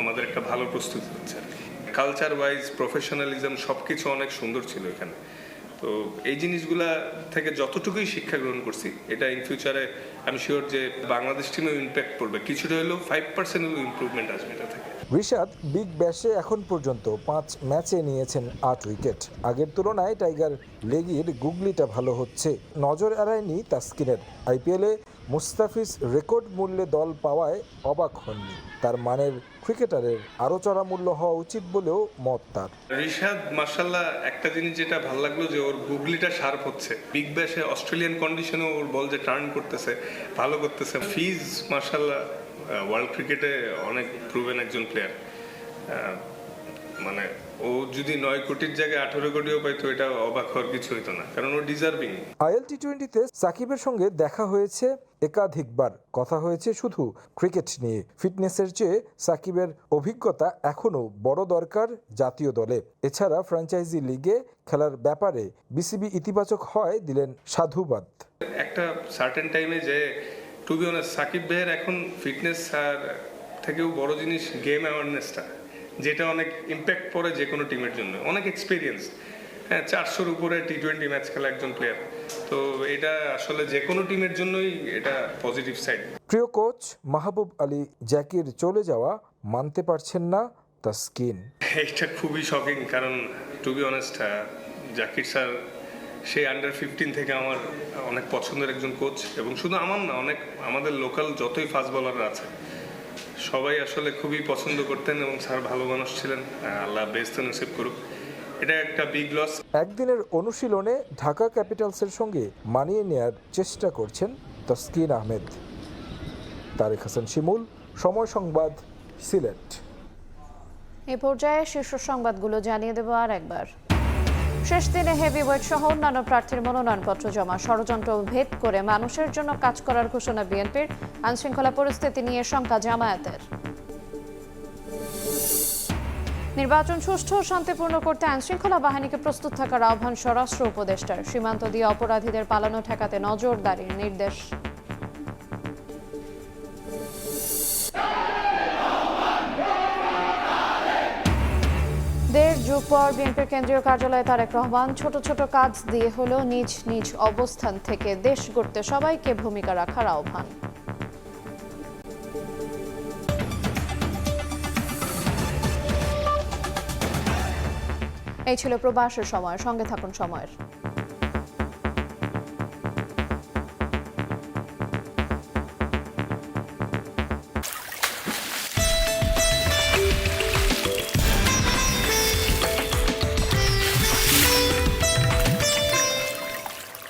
আমাদের একটা ভালো প্রস্তুতি হচ্ছে আর কি। কালচার ওয়াইজ প্রফেশনালিজম সব কিছু অনেক সুন্দর ছিল এখানে। তো এই জিনিসগুলা থেকে যতটুকুই শিক্ষা গ্রহণ করছি, এটা ইন ফিউচারে আমি শিওর যে বাংলাদেশ টিমেও ইম্প্যাক্ট পড়বে। কিছুটা হলেও 5% ইমপ্রুভমেন্ট আসবে এটা থেকে। রিশাদ বিগ ব্যাশে এখন পর্যন্ত 5 ম্যাচে নিয়েছেন 8 উইকেট। আগের তুলনায় টাইগার লেগির গুগলিটা ভালো হচ্ছে, নজর এড়ায়নি তাসকিনের। আইপিএলে মুস্তাফিজ রেকর্ড মূল্যে দল পাওয়ায় অবাক হননি। তার মানের ক্রিকেটারের আরও চড়া মূল্য হওয়া উচিত বলেও মত তার। রিশাদ মাশাআল্লাহ একটা জিনিস যেটা ভালো লাগলো যে ওর গুগলিটা শার্প হচ্ছে। বিগ ব্যাশে অস্ট্রেলিয়ান কন্ডিশনে ওর বল যে টার্ন করতেছে, ভালো করতেছে। ফিজ মাশাআল্লাহ ওয়ার্ল্ড ক্রিকেটে অনেক প্রুভেন একজন প্লেয়ার। মানে ও যদি 9 কোটির জায়গায় 18 কোটিও পাইতো, এটা অবাক হওয়ার কিছু হইতো না, কারণ ও ডিজার্ভিং। আইএল টি-20তে সাকিবের সঙ্গে দেখা হয়েছে একাধিকবার। কথা হয়েছে শুধু ক্রিকেট নিয়ে। ফিটনেসের চেয়ে সাকিবের অভিজ্ঞতা এখনও বড় দরকার জাতীয় দলে। এছাড়া ফ্র্যাঞ্চাইজি লিগে খেলার ব্যাপারে বিসিবি ইতিবাচক হয় দিলেন সাধুবাদ। একটা সার্টেন টাইমে যে টু বি অনেস্ট সাকিব ভাইয়ের এখন ফিটনেস আর থেকেও বড় জিনিস গেম অ্যাওয়ারনেসটা। যেটা অনেক ইম্প্যাক্ট পড়ে যে কোনো টিমের জন্য, অনেক এক্সপিরিয়েন্স। হ্যাঁ, 400-র উপরে টি-20 ম্যাচ খেলা একজন প্লেয়ার, তো এটা আসলে যে কোনো টিমের জন্যই এটা পজিটিভ সাইড। প্রিয় কোচ মাহবুব আলী জাকির চলে যাওয়া মানতে পারছেন না তাসকিন। এটা খুবই শকিং, কারণ to be honest Zakir sir সেই আন্ডার-15 থেকে আমার অনেক পছন্দের একজন কোচ, এবং শুধু আমার না, অনেক আমাদের লোকাল যতই ফাস্ট বোলাররা আছে সবাই আসলে খুবই পছন্দ করতেন, এবং স্যার ভালো মানুষ ছিলেন। আল্লাহ বেস্ট নসিব করুক। এটা একটা বিগ লস। একদিনের অনুশীলনে ঢাকা ক্যাপিটালসের সঙ্গে মানিয়ে নেয়ার চেষ্টা করছেন তাসকিন আহমেদ। তারেক হাসান শিমুল, সময় সংবাদ, সিলেট। এই পর্যায়ে শীর্ষ সংবাদগুলো জানিয়ে দেব আর একবার। শেষ দিনে হেভিওয়েট সহ অন্যান্য প্রার্থীর মনোনয়নপত্র জমা, ষড়যন্ত্র ভেদ করে মানুষের জন্য কাজ করার ঘোষণা বিএনপির, আইনশৃঙ্খলা পরিস্থিতি নিয়ে শঙ্কা জামায়াতের। নির্বাচন সুষ্ঠু ও শান্তিপূর্ণ করতে আইনশৃঙ্খলা বাহিনীকে প্রস্তুত থাকার আহ্বান স্বরাষ্ট্র উপদেষ্টার, সীমান্ত দিয়ে অপরাধীদের পালানো ঠেকাতে নজরদারির নির্দেশ। দেড় যুগ পর বিএনপির কেন্দ্রীয় কার্যালয়ে তারেক রহমান, ছোট ছোট কাজ দিয়ে হলেও নিজ নিজ অবস্থান থেকে দেশ গড়তে সবাইকে ভূমিকা রাখার আহ্বান। এই ছিল প্রবাসের সময়, সঙ্গে থাকুন সময়ের।